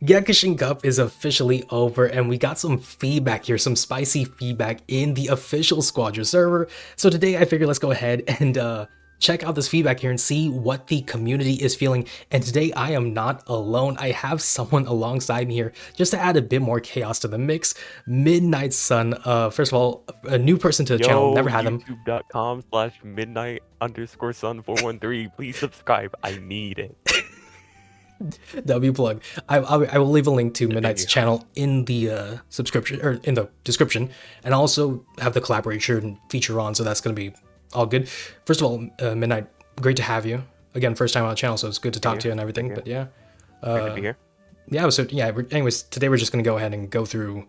Gekishin Cup is officially over, and we got some feedback here, some spicy feedback in the official Squadra server. So today I figured let's go ahead and check out this feedback here and see what the community is feeling. And today I am not alone. I have someone alongside me here just to add a bit more chaos to the mix. MidnightSun, first of all, a new person to the channel, never had them. youtube.com/midnight_sun413. Please subscribe. I need it. W plug. I will leave a link to Midnight's channel in the subscription or in the description, and also have the collaboration feature on, so that's gonna be all good. First of all, Midnight, great to have you again. First time on the channel, so it's good to talk to you and everything. But yeah, great to be here. Yeah. So yeah. Anyways, today we're just gonna go ahead and go through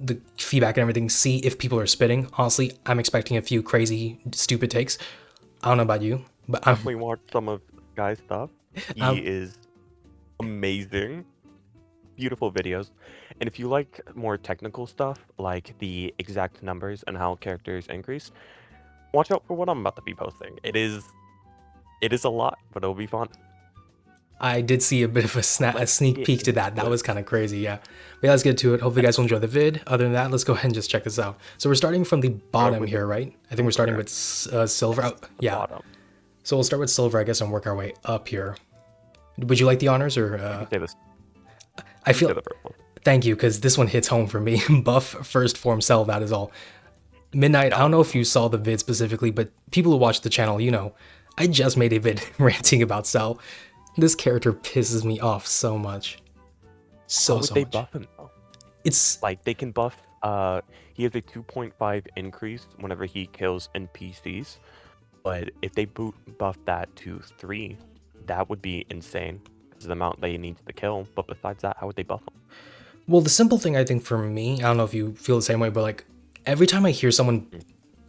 the feedback and everything, see if people are spitting. Honestly, I'm expecting a few crazy, stupid takes. I don't know about you, but I'm definitely watch some of Guy's stuff. He is amazing, beautiful videos. And if you like more technical stuff, like the exact numbers and how characters increase, watch out for what I'm about to be posting. It is a lot, but it'll be fun. I did see a bit of a sneak peek to that. That was kind of crazy, yeah. But yeah, let's get to it. Hopefully you guys will enjoy the vid. Other than that, let's go ahead and just check this out. So we're starting from the bottom here, right? I think we're starting with silver. Oh, yeah. So we'll start with silver, I guess, and work our way up here. Would you like the honors, or I feel thank you, because this one hits home for me. Buff first form cell, that is all. Midnight, I don't know if you saw the vid specifically, but people who watch the channel, you know, I just made a vid ranting about Cell. This character pisses me off so much. So much. They buff him though? It's like they can buff, he has a 2.5 increase whenever he kills NPCs, but if they buff that to 3, that would be insane, because the amount they need to kill. But besides that, how would they buff them? Well, the simple thing I think for me, I don't know if you feel the same way, but like every time I hear someone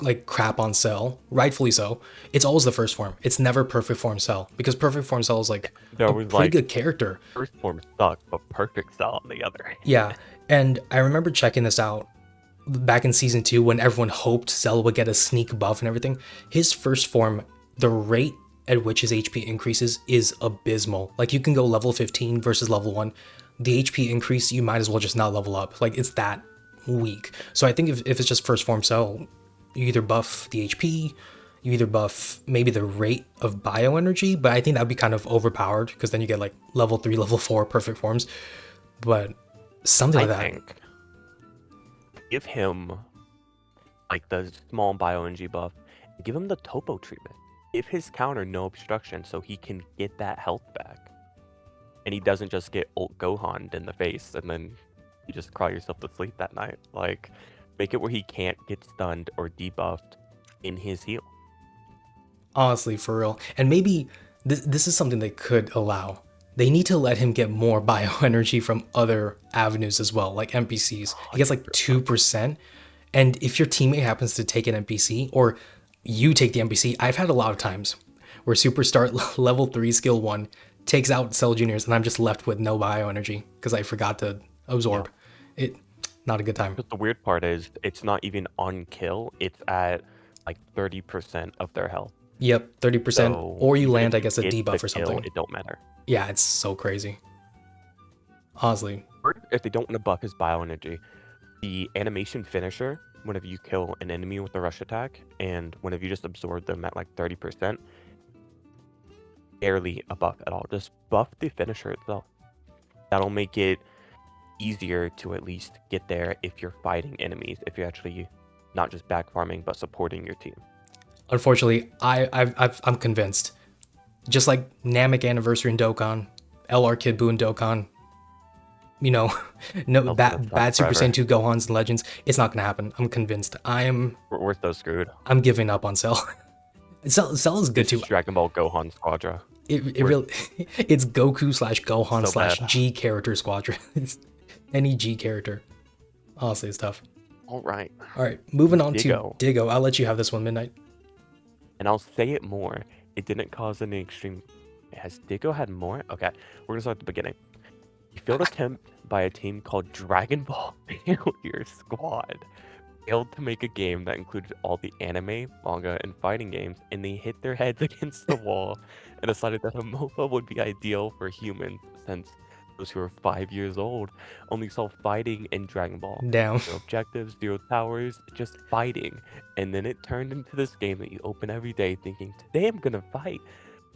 like crap on Cell, rightfully so, it's always the first form. It's never perfect form Cell, because perfect form Cell is like a pretty good character. First form sucks, but perfect Cell on the other. Yeah, and I remember checking this out back in season 2 when everyone hoped Cell would get a sneak buff and everything. His first form, the rate at which his HP increases is abysmal. Like, you can go level 15 versus level 1. The HP increase, you might as well just not level up. Like, it's that weak. So I think if it's just first form Cell, you either buff the HP, you either buff maybe the rate of bioenergy, but I think that would be kind of overpowered, because then you get like level 3, level 4 perfect forms. But something like that. I think give him like the small bioenergy buff, and give him the topo treatment. Give his counter no obstruction so he can get that health back. And he doesn't just get ult Gohan in the face and then you just cry yourself to sleep that night. Like, make it where he can't get stunned or debuffed in his heal. Honestly, for real. And maybe this is something they could allow. They need to let him get more bioenergy from other avenues as well, like NPCs. He gets like 2%. And if your teammate happens to take an NPC, or you take the NPC, I've had a lot of times where Superstar level 3 skill 1 takes out Cell Juniors, and I'm just left with no bioenergy because I forgot to absorb. It not a good time. But the weird part is it's not even on kill, it's at like 30% of their health. Yep, 30%, so or you land, I guess, a debuff or something. It don't matter. Yeah, it's so crazy. Honestly. Or if they don't want to buff his bioenergy, the animation finisher, whenever you kill an enemy with a rush attack, and whenever you just absorb them at like 30%, barely a buff at all. Just buff the finisher itself. That'll make it easier to at least get there if you're fighting enemies, if you're actually not just back farming but supporting your team. Unfortunately, I'm convinced. Just like Namek Anniversary in Dokkan, LR Kid Buu in Dokkan, you know, no bad Super Saiyan 2 Gohans and Legends, it's not gonna happen. I'm convinced. We're so screwed. I'm giving up on Cell. Cell is good too. Dragon Ball Gohan Squadra. It really, it's Goku / Gohan / G character Squadra. It's any G character. Honestly, it's tough. All right, moving on to Diggo. I'll let you have this one, Midnight. And I'll say it more. It didn't cause any extreme. Has Diggo had more? Okay, we're gonna start at the beginning. He failed attempt by a team called Dragon Ball Failure Squad. Failed to make a game that included all the anime, manga, and fighting games, and they hit their heads against the wall and decided that a MOBA would be ideal for humans since who are 5 years old only saw fighting in Dragon Ball. Damn. Zero objectives, zero towers, just fighting. And then it turned into this game that you open every day thinking, today I'm gonna fight.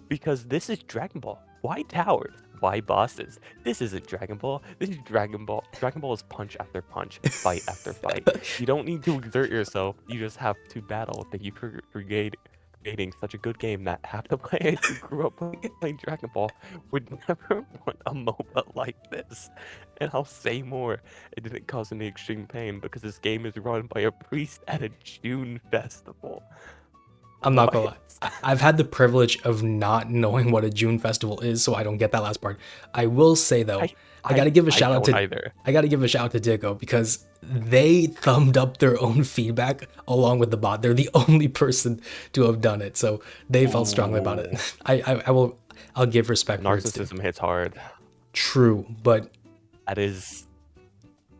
Because this is Dragon Ball. Why towers? Why bosses? This isn't Dragon Ball. This is Dragon Ball. Dragon Ball is punch after punch, fight after fight. You don't need to exert yourself. You just have to battle. Thank you for creating such a good game that half the players who grew up playing Dragon Ball would never want a MOBA like this. And I'll say more. It didn't cause any extreme pain because this game is run by a priest at a June festival. I'm not gonna lie. I've had the privilege of not knowing what a June festival is, so I don't get that last part. I will say though, I gotta give a shout out to Diggo because they thumbed up their own feedback along with the bot. They're the only person to have done it, so they felt strongly about it. I'll give respect. Narcissism hits hard. True, but that is.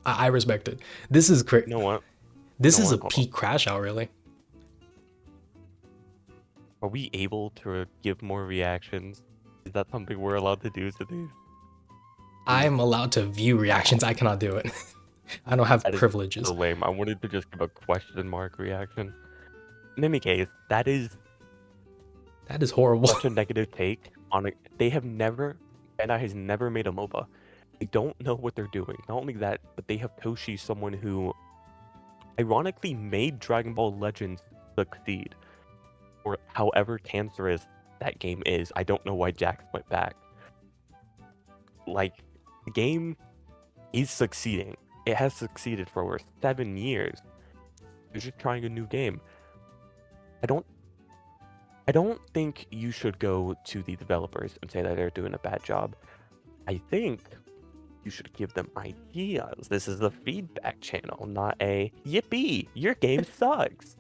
I respect it. This is crazy. You know what? This is a peak crash out, really. Are we able to give more reactions? Is that something we're allowed to do to these? I'm allowed to view reactions. I cannot do it. I don't have privileges. So lame. I wanted to just give a question mark reaction. In any case, that is horrible. Such a negative take on it. Bandai has never made a MOBA. They don't know what they're doing. Not only that, but they have Toshi, someone who ironically made Dragon Ball Legends succeed. Or however cancerous that game is. I don't know why Jax went back. Like, the game is succeeding. It has succeeded for over 7 years. They're just trying a new game. I don't think you should go to the developers and say that they're doing a bad job. I think you should give them ideas. This is a feedback channel, not a yippee, your game sucks.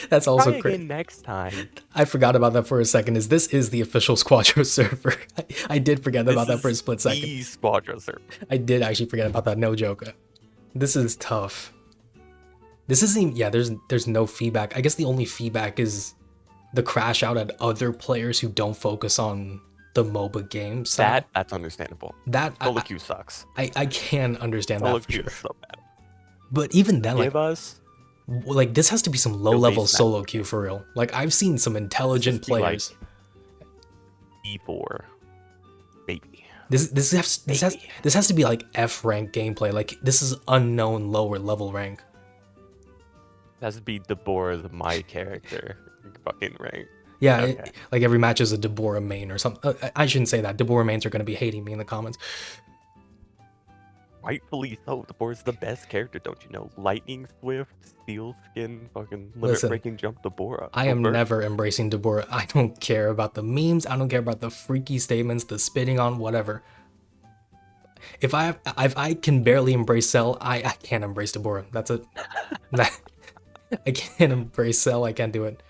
That's also great. Next time. I forgot about that for a second. This is the official Squadra server. I did forget about that for a split second. The Squadra server. I did actually forget about that. No joke. This is tough. This isn't even, yeah, there's no feedback. I guess the only feedback is the crash out at other players who don't focus on the MOBA games. So that's understandable. Solo queue sucks. I can understand that for sure. So bad. But even then, like this has to be some low-level solo queue for real. Like I've seen some intelligent players. Like E4, maybe. This has to be like F rank gameplay. Like this is unknown lower level rank. It has to be Deborah's my character fucking rank. Yeah, okay. Like every match is a Deborah main or something. I shouldn't say that. Deborah mains are going to be hating me in the comments. Rightfully so. Deborah's the best character, don't you know? Lightning Swift, Steel Skin, fucking limit-breaking jump Deborah. I am never embracing Deborah. I don't care about the memes. I don't care about the freaky statements, the spitting on, whatever. If I can barely embrace Cell, I can't embrace Deborah. That's it. I can't embrace Cell. I can't do it.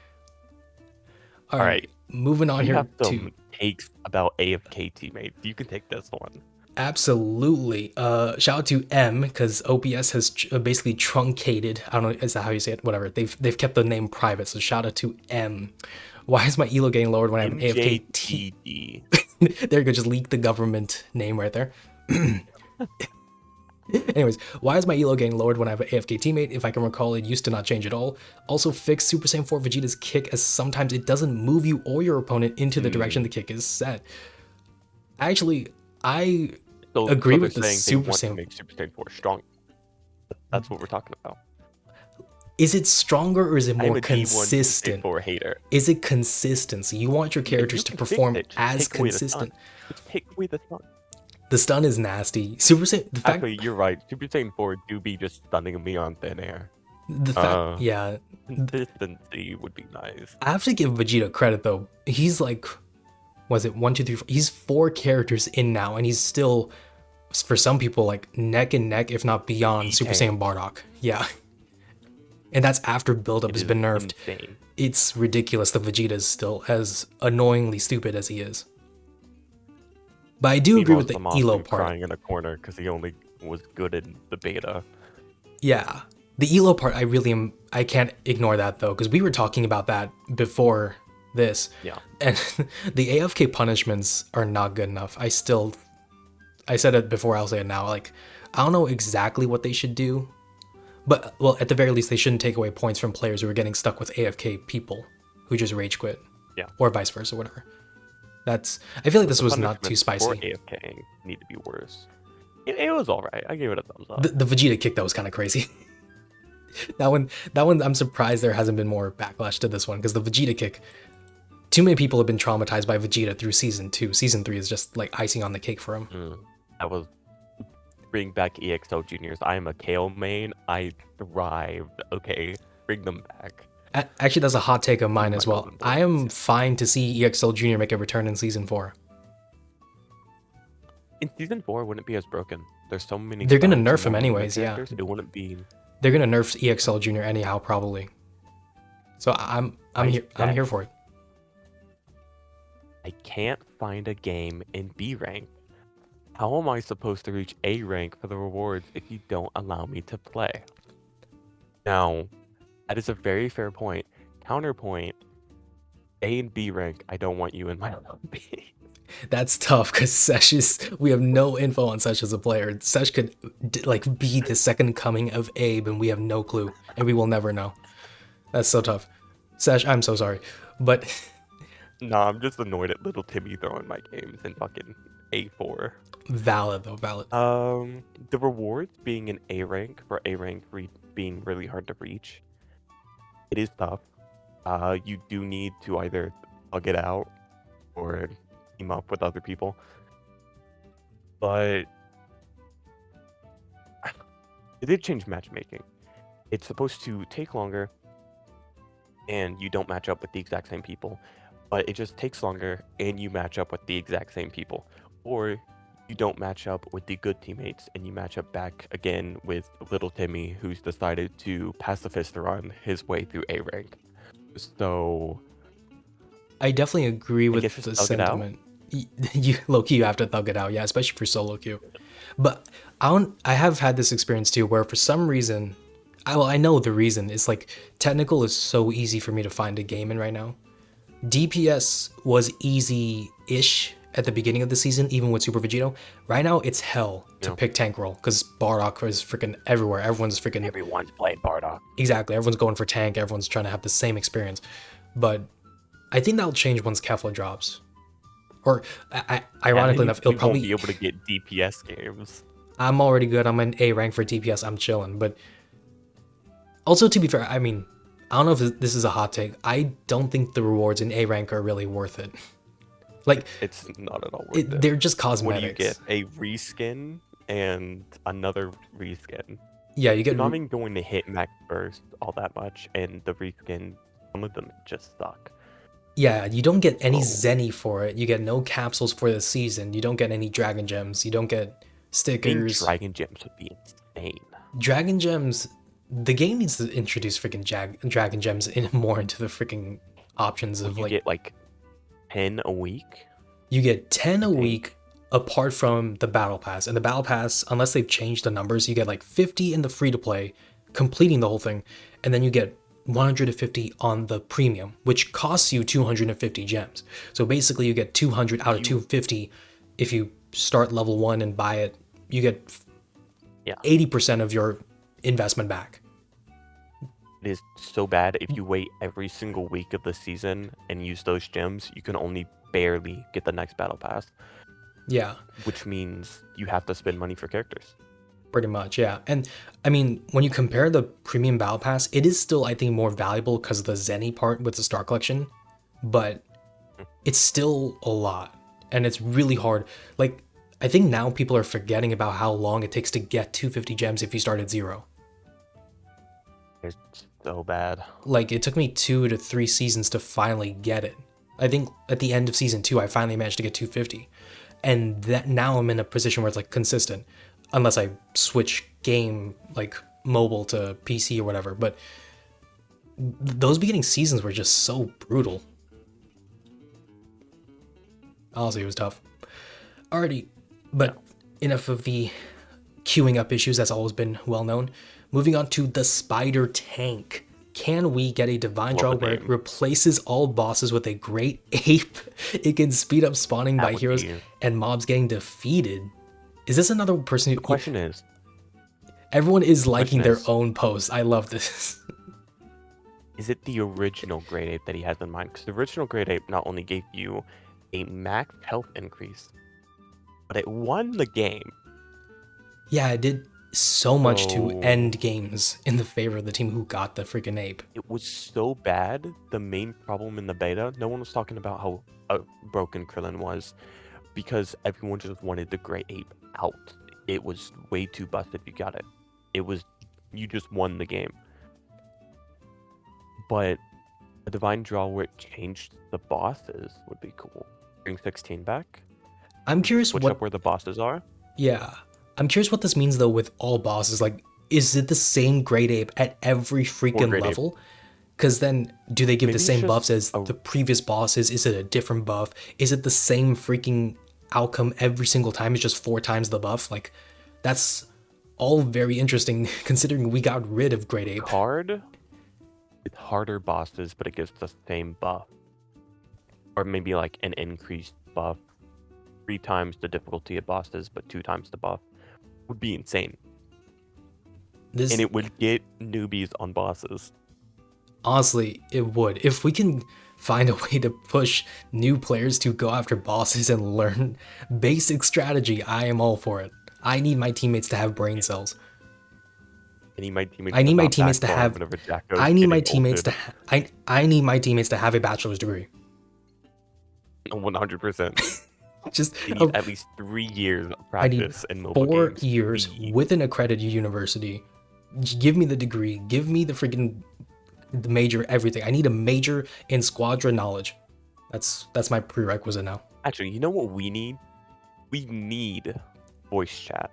All right. Moving on here to takes about AFK teammates. You can take this one. Absolutely. Shout out to M because OBS has basically truncated. I don't know, is that how you say it? Whatever. They've kept the name private. So shout out to M. Why is my elo getting lowered when I have an AFK? There you go. Just leak the government name right there. Anyways, why is my elo getting lowered when I have an AFK teammate? If I can recall, it used to not change at all. Also, fix Super Saiyan 4 Vegeta's kick as sometimes it doesn't move you or your opponent into the direction the kick is set. Actually, I agree with the Super Saiyan. Make Super Saiyan 4 strong. That's what we're talking about. Is it stronger or is it more consistent? I'm a D1 hater. Is it consistency? You want your characters to perform as consistent. Take away the stun. The stun is nasty. Super Saiyan. Actually, you're right. Super Saiyan 4 do be just stunning me on thin air. The fact, yeah. Consistency would be nice. I have to give Vegeta credit though. He's like, was it 1, 2, 3, 4? He's 4 characters in now, and he's still, for some people, like neck and neck, if not beyond, Super Saiyan Bardock. Yeah. And that's after buildup has been nerfed. Insane. It's ridiculous that Vegeta is still as annoyingly stupid as he is. But I do agree with the elo part. Crying in a corner because he only was good in the beta. Yeah. The elo part, I can't ignore that though, because we were talking about that before this. Yeah. And the AFK punishments are not good enough. I still I said it before, I'll say it now. Like, I don't know exactly what they should do, but well, at the very least, they shouldn't take away points from players who are getting stuck with AFK people who just rage quit. Yeah. Or vice versa, whatever. I feel like this was not too spicy. For AFKing need to be worse. It was alright. I gave it a thumbs up. The Vegeta kick, that was kind of crazy. that one, I'm surprised there hasn't been more backlash to this one, because the Vegeta kick, too many people have been traumatized by Vegeta through Season 2. Season 3 is just like icing on the cake for him. That was... Bring back EXL Juniors. I am a Kale main. I thrived. Okay, bring them back. Actually, that's a hot take of mine as well. I am fine to see EXL Junior make a return in Season 4. In Season 4, it wouldn't be as broken. There's so many... They're going to nerf him anyways, yeah. It wouldn't be... They're going to nerf EXL Junior anyhow, probably. So I'm here for it. I can't find a game in B rank. How am I supposed to reach A rank for the rewards if you don't allow me to play? Now, that is a very fair point. Counterpoint, A and B rank, I don't want you in my lobby. That's tough because we have no info on Sesh as a player. Sesh could like be the second coming of Abe and we have no clue and we will never know. That's so tough. Sesh, I'm so sorry. But nah, I'm just annoyed at little Timmy throwing my games in fucking A4. Valid though, valid. The rewards being an A rank for A rank being really hard to reach. It is tough. You do need to either thug it out or team up with other people. But it did change matchmaking. It's supposed to take longer and you don't match up with the exact same people, but it just takes longer and you match up with the exact same people. Or you don't match up with the good teammates and you match up back again with little Timmy, who's decided to pacifist run his way through A rank. So I definitely agree with the sentiment. You low-key, you have to thug it out, yeah, especially for solo queue. But I have had this experience too where for some reason, I know the reason, it's like technical is so easy for me to find a game in right now. DPS was easy-ish at the beginning of the season, even with Super Vegito. Right now, it's hell to pick tank role because Bardock is freaking everywhere. Everyone's playing Bardock. Exactly. Everyone's going for tank. Everyone's trying to have the same experience. But I think that'll change once Kefla drops. Or, ironically enough, it'll probably... won't be able to get DPS games. I'm already good. I'm in A rank for DPS. I'm chilling. But also, to be fair, I mean, I don't know if this is a hot take. I don't think the rewards in A rank are really worth it. Like, it's not at all worth it. They're just cosmetics. What do you get? A reskin and another reskin. Yeah, you get... You're not even going to hit max burst all that much, and the reskin, some of them just suck. Yeah, you don't get any Zenny for it. You get no capsules for the season. You don't get any Dragon Gems. You don't get stickers. Dragon Gems would be insane. Dragon Gems... The game needs to introduce freaking Dragon Gems more into the freaking options of, you get, like, 10 a week? You get 10 a week apart from the Battle Pass. And the Battle Pass, unless they've changed the numbers, you get like 50 in the free-to-play, completing the whole thing. And then you get 150 on the premium, which costs you 250 gems. So basically you get 200 out of 250 if you start level 1 and buy it. You get 80% of your investment back. It is so bad. If you wait every single week of the season and use those gems, you can only barely get the next battle pass. Yeah. Which means you have to spend money for characters. Pretty much, yeah. And I mean, when you compare the premium battle pass, it is still, I think, more valuable because of the Zenny part with the Star Collection, but it's still a lot and it's really hard. Like, I think now people are forgetting about how long it takes to get 250 gems if you start at 0. It's so bad. Like, it took me 2 to 3 seasons to finally get it. I think at the end of season 2, I finally managed to get 250. And that now I'm in a position where it's like consistent, unless I switch game, like mobile to PC or whatever. But those beginning seasons were just so brutal. Honestly, it was tough. Alrighty, but enough of the queuing up issues. That's always been well known. Moving on to the Spider Tank. Can we get a Divine Draw where it replaces all bosses with a Great Ape? It can speed up spawning by heroes and mobs getting defeated. Is this another person The question is, everyone is liking their is- own post. I love this. is it the original grade 8 that he has in mind? Because the original grade 8 not only gave you a max health increase, but it won the game. Yeah, it did so much to So- end games in the favor of the team who got the freaking ape. It was so bad. The main problem in the beta, no one was talking about how broken Krillin was, because everyone just wanted the Great Ape out. It was way too busted if you got it. You just won the game. But a Divine Draw where it changed the bosses would be cool. Bring 16 back. I'm curious Switch what. up where the bosses are. Yeah, I'm curious what this means though with all bosses. Like, is it the same Great Ape at every freaking Great Ape. level? Because then, do they give Maybe the it's same just buffs as a- the previous bosses? Is it a different buff? Is it the same freaking outcome every single time? It's just 4 times the buff. Like, that's all very interesting considering we got rid of Great Ape. Hard. It's harder bosses, but it gives the same buff. Or maybe like an increased buff. 3 times the difficulty of bosses, but 2 times the buff. Would be insane. This, And it would get newbies on bosses. honestly, it would. If we can find a way to push new players to go after bosses and learn basic strategy, I am all for it. I need my teammates to have brain cells. I need my teammates. I need my not teammates to backfarm have. whenever Jacko's I need my getting teammates to. ulted. I need my teammates to have a bachelor's degree. 100%. Just You need at least 3 years of I need practice in mobile 4 games. years 3. with an accredited university. Give me the degree. Give me the freaking the major. Everything. I need a major in Squadra knowledge. That's my prerequisite now. Actually, you know what we need? We need voice chat.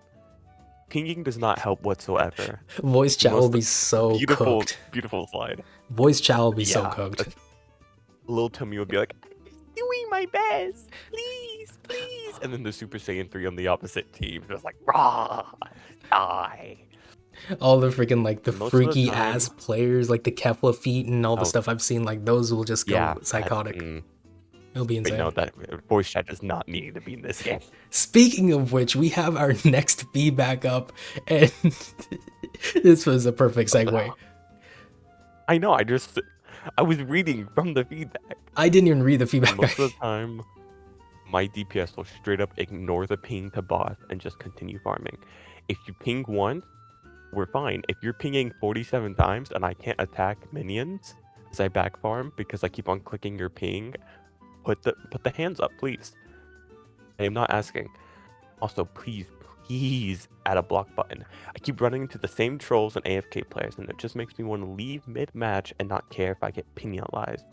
Pinging does not help whatsoever. Voice chat will Most be so Beautiful, cooked. beautiful slide. Voice chat will be so Yeah, cooked. that's- Little Timmy would be like, I'm doing my best. Please, please. And then the Super Saiyan 3 on the opposite team just like, rah, die. All the freaking like the Most of the freaky time- ass players, like the Kefla feet and all the Oh. stuff I've seen, like those will just go Yeah. psychotic. It'll be Wait, insane. no, that voice chat does not need to be in this game. Speaking of which, we have our next feedback up, and this was a perfect segue. I know, I was reading from the feedback. I didn't even read the feedback. Most of the time, my DPS will straight up ignore the ping to boss and just continue farming. If you ping once, we're fine. If you're pinging 47 times and I can't attack minions as I back farm because I keep on clicking your ping, put the hands up, please. I am not asking. Also, please add a block button. I keep running into the same trolls and AFK players, and it just makes me want to leave mid-match and not care if I get penalized.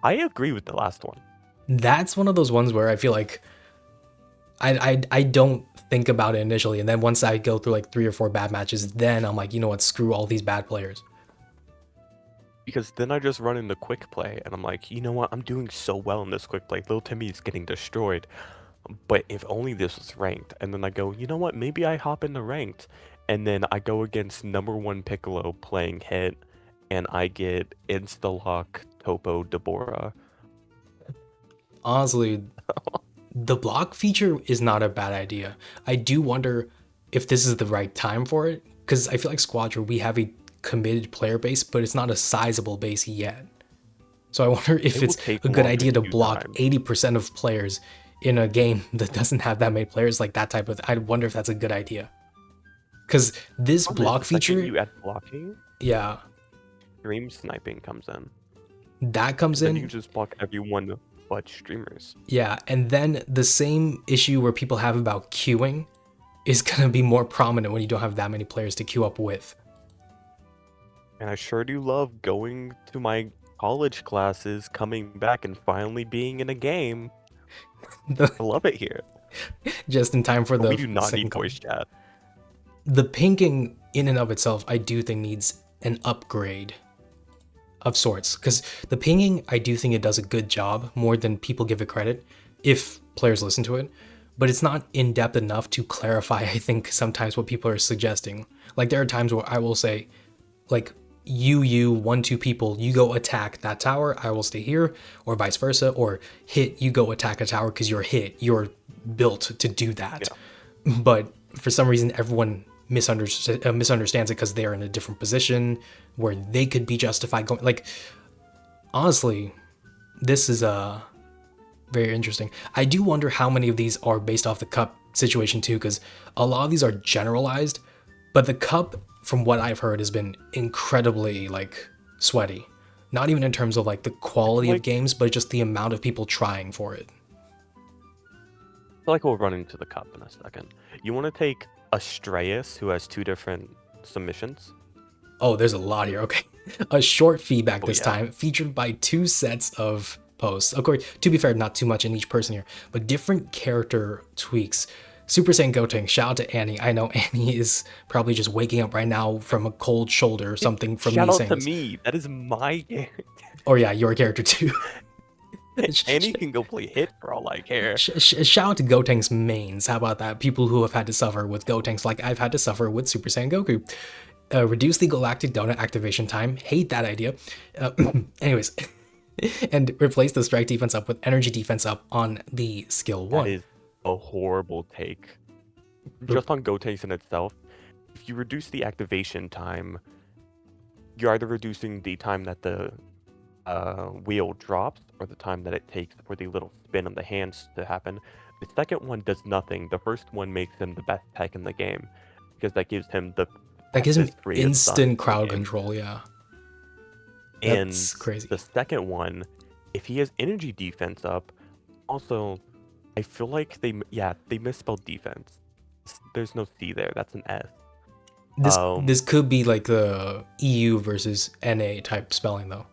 I agree with the last one. That's one of those ones where I feel like I don't think about it initially, and then once I go through like 3 or 4 bad matches, then I'm like, you know what, screw all these bad players. Because then I just run into quick play, and I'm like, you know what, I'm doing so well in this quick play. Little Timmy is getting destroyed. But if only this was ranked. And then I go, you know what, maybe I hop into ranked. And then I go against #1 Piccolo playing hit, and I get insta-lock Topo Deborah. Honestly, the block feature is not a bad idea. I do wonder if this is the right time for it, because I feel like Squadra, we have a committed player base, but it's not a sizable base yet. So I wonder if It will it's take a good longer idea to to block time. 80% of players in a game that doesn't have that many players, like that type of. I wonder if that's a good idea. Because this Problem is, block the second feature, you add blocking, yeah, stream sniping comes in. that comes Then in. you can just block everyone but streamers. Yeah, and then the same issue where people have about queuing is going to be more prominent when you don't have that many players to queue up with. And I sure do love going to my college classes, coming back, and finally being in a game. I love it here. Just in time for But the we do not second need call. voice chat. The pinging in and of itself, I do think needs an upgrade of sorts. Because the pinging, I do think it does a good job, more than people give it credit, if players listen to it. But it's not in-depth enough to clarify, I think, sometimes what people are suggesting. Like, there are times where I will say, like, you 1-2 people, you go attack that tower, I will stay here, or vice versa, or hit, you go attack a tower because you're hit, you're built to do that. Yeah. But for some reason, everyone misunderstands it because they're in a different position where they could be justified going. Like, honestly, this is very interesting. I do wonder how many of these are based off the cup situation too, because a lot of these are generalized, but the cup, from what I've heard, has been incredibly like sweaty. Not even in terms of like the quality of games, but just the amount of people trying for it. I feel like we'll run into the cup in a second. You want to take Astraeus, who has 2 different submissions? Oh, there's a lot here. Okay. A short feedback this time, featured by 2 sets of posts. Of course, to be fair, not too much in each person here, but different character tweaks. Super Saiyan Gotenks, shout out to Annie. I know Annie is probably just waking up right now from a cold shoulder or something from me saying Shout out to me. That is my character. Oh yeah, your character too. Annie can go play hit for all I care. Shout out to Gotenks mains. How about that? People who have had to suffer with Gotenks like I've had to suffer with Super Saiyan Goku. Reduce the Galactic Donut activation time. Hate that idea. Anyways. And replace the strike defense up with energy defense up on the skill 1. That is a horrible take. Just on Gotenks in itself, if you reduce the activation time, you're either reducing the time that the wheel drops or the time that it takes for the little spin of the hands to happen. The second one does nothing. The first one makes him the best tech in the game because that gives him instant crowd control, yeah. And that's crazy. The second one, if he has energy defense up, also, I feel like they misspelled defense. There's no C there. That's an S. This could be like the EU versus NA type spelling though.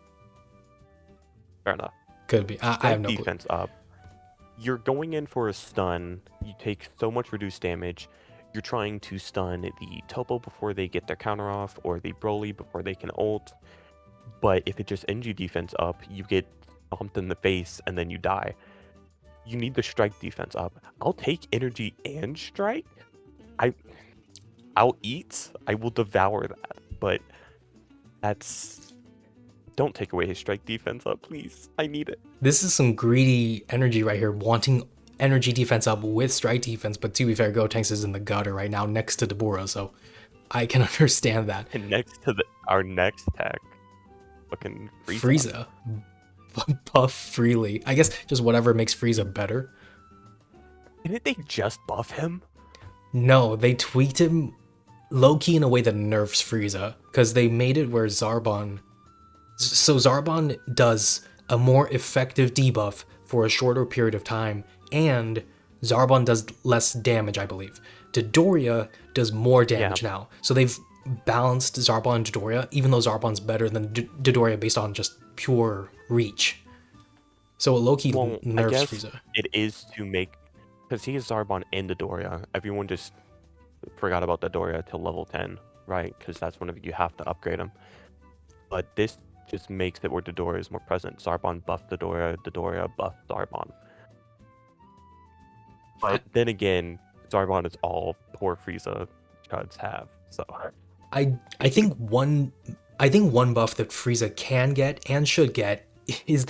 Fair enough. Could be. I have no defense clue. Up. You're going in for a stun. You take so much reduced damage. You're trying to stun the Topo before they get their counter off, or the Broly before they can ult. But if it just energy defense up, you get bumped in the face and then you die. You need the strike defense up. I'll take energy and strike. I'll eat. I will devour that. But don't take away his strike defense up, please. I need it. This is some greedy energy right here, wanting energy defense up with strike defense. But to be fair, Gotenks is in the gutter right now next to Deborah, so I can understand that. And next to our next tech. Fucking Frieza. Buff freely. I guess just whatever makes Frieza better. Didn't they just buff him? No, they tweaked him low-key in a way that nerfs Frieza. Because they made it where Zarbon... So Zarbon does a more effective debuff for a shorter period of time. And Zarbon does less damage, I believe. Dodoria does more damage now. So they've balanced Zarbon and Dodoria, even though Zarbon's better than Dodoria based on just pure reach. So it low-key nerfs Frieza. It is to make... Because he is Zarbon and Dodoria. Everyone just forgot about Dodoria till level 10, right? Because that's whenever you have to upgrade him. But this just makes it where Dodoria is more present. Zarbon buffed Dodoria, Dodoria buffed Zarbon. But then again, Zarbon is all poor Frieza chuds have, so... I think one buff that Frieza can get and should get is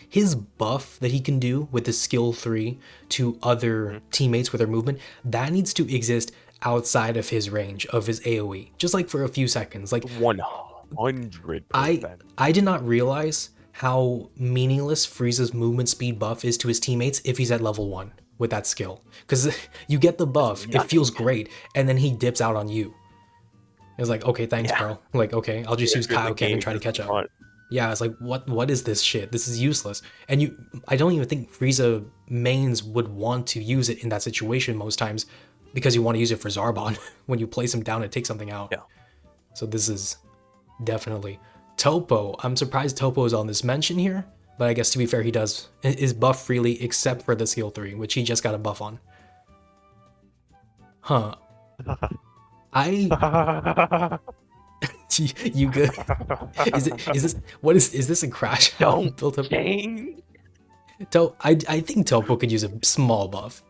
his buff that he can do with the skill 3 to other teammates with their movement. That needs to exist outside of his range of his AoE, just like for a few seconds. Like 100%. I did not realize how meaningless Frieza's movement speed buff is to his teammates if he's at level 1 with that skill, because you get the buff, it feels great, and then he dips out on you. It's like, okay, thanks, bro. Like, okay, I'll just use Kaioken and try to catch up. Yeah, it's like, what is this shit? This is useless. And I don't even think Frieza mains would want to use it in that situation most times, because you want to use it for Zarbon. When you place him down and take something out. Yeah. So this is definitely Topo. I'm surprised Topo is on this mention here, but I guess to be fair, he is buff freely except for the skill 3, which he just got a buff on. Huh. You good? Is this a crash? Don't built up? Change. I think Topo could use a small buff.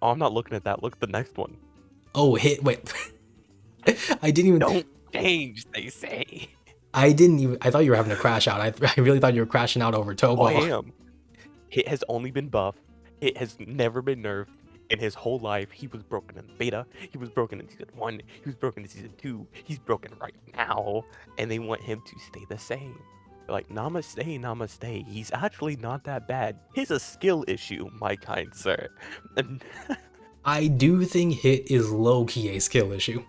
Oh, I'm not looking at that. Look at the next one. Oh, wait. I didn't even... change, they say. I didn't even. I thought you were having a crash out. I really thought you were crashing out over Oh, I Tobo. am. Hit has only been buffed. Hit has never been nerfed. In his whole life, he was broken in beta. He was broken in season 1. He was broken in season 2. He's broken right now, and they want him to stay the same. They're like, namaste, namaste. He's actually not that bad. He's a skill issue, my kind sir. I do think Hit is low-key a skill issue,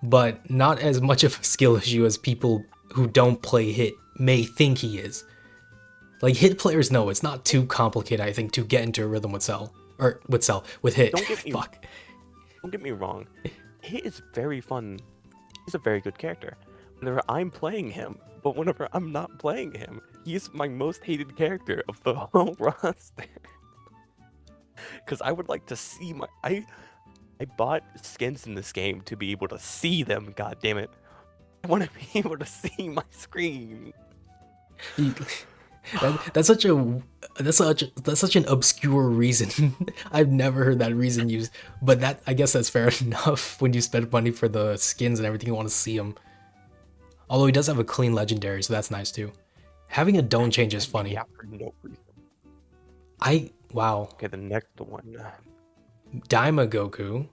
but not as much of a skill issue as people who don't play Hit may think he is. Like, Hit players know it's not too complicated, I think, to get into a rhythm with Cell. Or with Cell, with Hit. Fuck. Don't get me wrong. Hit is very fun. He's a very good character. Whenever I'm playing him, but whenever I'm not playing him, he's my most hated character of the whole roster. Because I would like to see my... I bought skins in this game to be able to see them, god damn it. I want to be able to see my screen. That's such an obscure reason. I've never heard that reason used, but I guess that's fair enough. When you spend money for the skins and everything, you want to see them. Although he does have a clean legendary, so that's nice too. Having a don't change is funny. Yeah, for no reason. Wow. Okay, the next one. Daima Goku.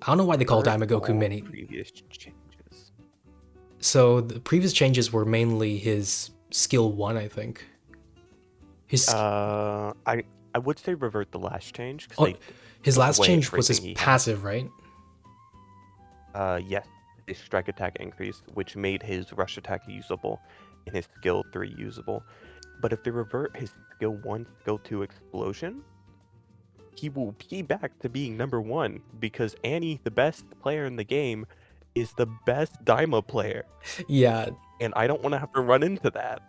I don't know why they call Daima Goku Mini. Previous changes. So the previous changes were mainly his skill 1, I think. I would say revert the last change. His last change was his passive, right? Yes. His strike attack increased, which made his rush attack usable and his skill 3 usable. But if they revert his skill 1, skill 2 explosion, he will be back to being number 1 because Annie, the best player in the game, is the best Daima player. Yeah. And I don't want to have to run into that.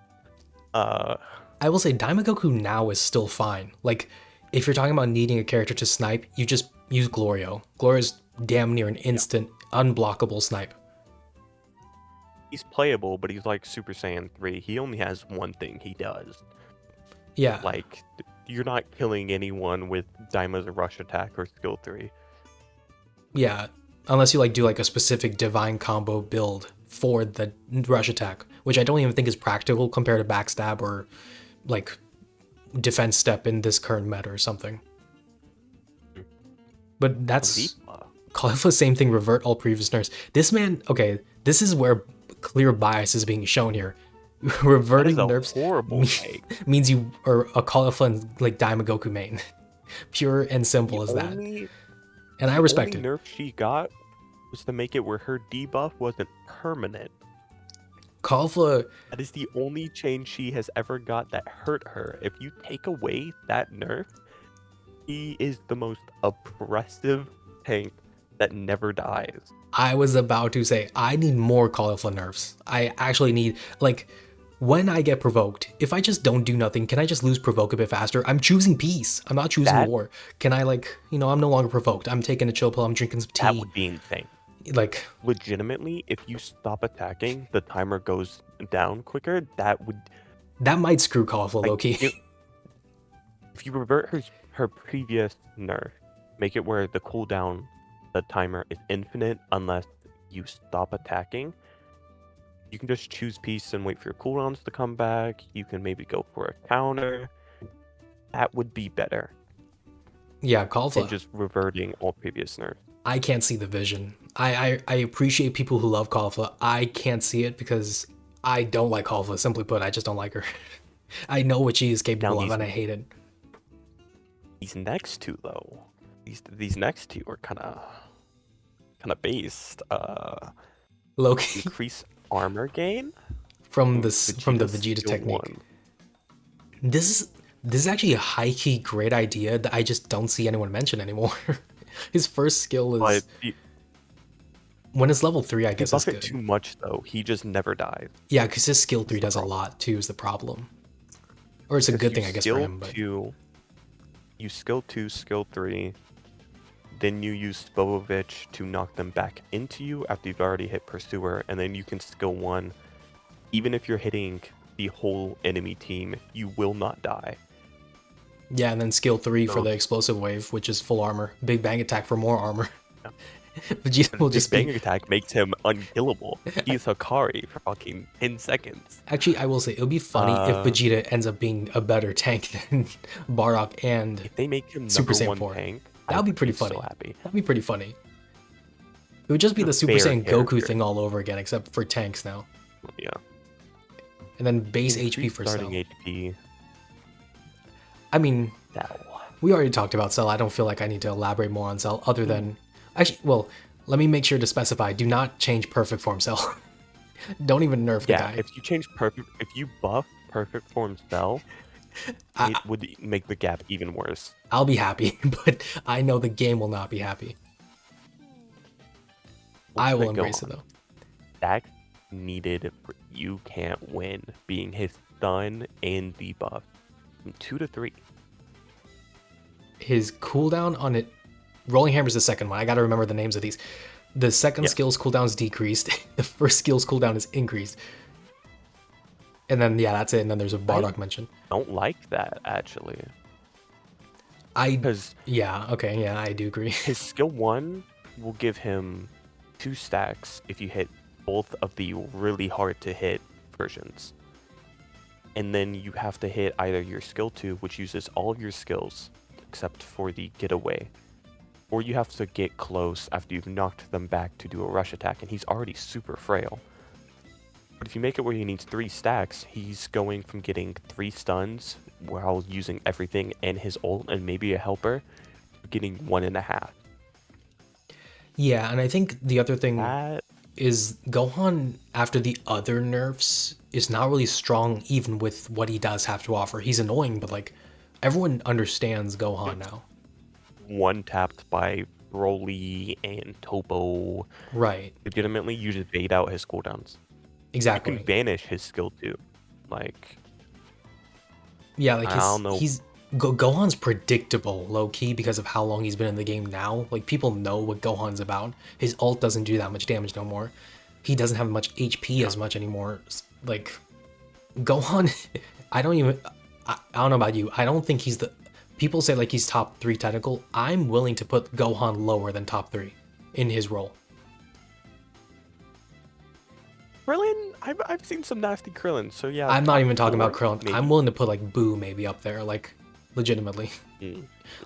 I will say Daima Goku now is still fine. Like, if you're talking about needing a character to snipe, you just use Glorio. Glorio's damn near an instant, unblockable snipe. He's playable, but he's like Super Saiyan 3. He only has one thing he does. Yeah. Like, you're not killing anyone with Daima's rush attack or skill 3. Yeah, unless you do a specific divine combo build for the rush attack, which I don't even think is practical compared to backstab or defense step in this current meta or something. But that's Caulifla, same thing, revert all previous nerfs. This man, okay, this is where clear bias is being shown here. Reverting nerfs means you are a Caulifla Daima Goku main. Pure and simple as that. And I respect it. The only nerf she got was to make it where her debuff wasn't permanent. Caulifla... That is the only change she has ever got that hurt her. If you take away that nerf, he is the most oppressive tank that never dies. I was about to say, I need more Caulifla nerfs. I actually need, when I get provoked, if I just don't do nothing, can I just lose provoke a bit faster? I'm choosing peace. I'm not choosing war. Can I, I'm no longer provoked. I'm taking a chill pill. I'm drinking some tea. That would be insane. Legitimately, if you stop attacking, the timer goes down quicker. That might screw Caulifla low-key. If you revert her previous nerf, make it where the cooldown, the timer is infinite unless you stop attacking. You can just choose peace and wait for your cooldowns to come back. You can maybe go for a counter. That would be better. Yeah, Caulifla. And just reverting all previous nerfs. I can't see the vision. I appreciate people who love Caulifla. I can't see it because I don't like Caulifla. Simply put, I just don't like her. I know what she is capable of, and I hate it. These next two, though, these next two are kind of based. Loki. Increase armor gain from the Vegeta technique. 1. This is actually a high-key great idea that I just don't see anyone mention anymore. His first skill is when it's level 3, I guess it's good. Too much though, he just never dies. Yeah, because his skill 3 does a lot too, is the problem. Or it's a good thing, I guess, for him. But you skill 2, skill 3, then you use Spovovich to knock them back into you after you've already hit Pursuer, and then you can skill 1. Even if you're hitting the whole enemy team, you will not die. Yeah, and then skill 3 for the explosive wave, which is full armor. Big bang attack for more armor. Yeah. Vegeta will His just be... banger attack makes him unkillable. He's Hikari for fucking 10 seconds. Actually, I will say, it would be funny if Vegeta ends up being a better tank than Bardock and If they make him Super number Saiyan one 4. tank, That would be pretty funny. So happy. That'd be pretty funny. It would just be the Super Fair Saiyan Goku character. thing all over again, except for tanks now. Yeah. And then base HP Increased for starting Cell. HP. I mean, No. we already talked about Cell. I don't feel like I need to elaborate more on Cell other than... Actually, well, let me make sure to specify. Do not change Perfect Form Cell. Don't even nerf the guy. If you change if you buff perfect form Cell, it would make the gap even worse. I'll be happy, but I know the game will not be happy. I will embrace it though. That's needed for You Can't Win being his stun and debuff from 2 to 3. His cooldown on it, Rolling Hammer is the second one. I gotta remember the names of these. The second skill's cooldown is decreased. The first skill's cooldown is increased. And then, yeah, that's it. And then there's a Bardock mention. Don't like that, actually. Yeah, okay, yeah, I do agree. His skill 1 will give him 2 stacks if you hit both of the really hard to hit versions. And then you have to hit either your skill 2, which uses all of your skills, except for the getaway. Or you have to get close after you've knocked them back to do a rush attack, and he's already super frail. But if you make it where he needs 3 stacks, he's going from getting 3 stuns while using everything and his ult and maybe a helper, to getting 1.5. Yeah, and I think the other thing is Gohan, after the other nerfs, is not really strong even with what he does have to offer. He's annoying, but like, everyone understands Gohan now. One tapped by Broly and Topo. Right. Legitimately, you just bait out his cooldowns. Exactly. You can banish his skill too. Like, yeah, like I don't know. Gohan's predictable low key because of how long he's been in the game now. Like, people know what Gohan's about. His ult doesn't do that much damage no more. He doesn't have much HP as much anymore. Like, Gohan, I don't know about you. I don't think he's the... People say like he's top 3 technical. I'm willing to put Gohan lower than top 3 in his role. Krillin, I've seen some nasty Krillin, so yeah. I'm not even talking about Krillin. Maybe. I'm willing to put like Boo maybe up there, like legitimately.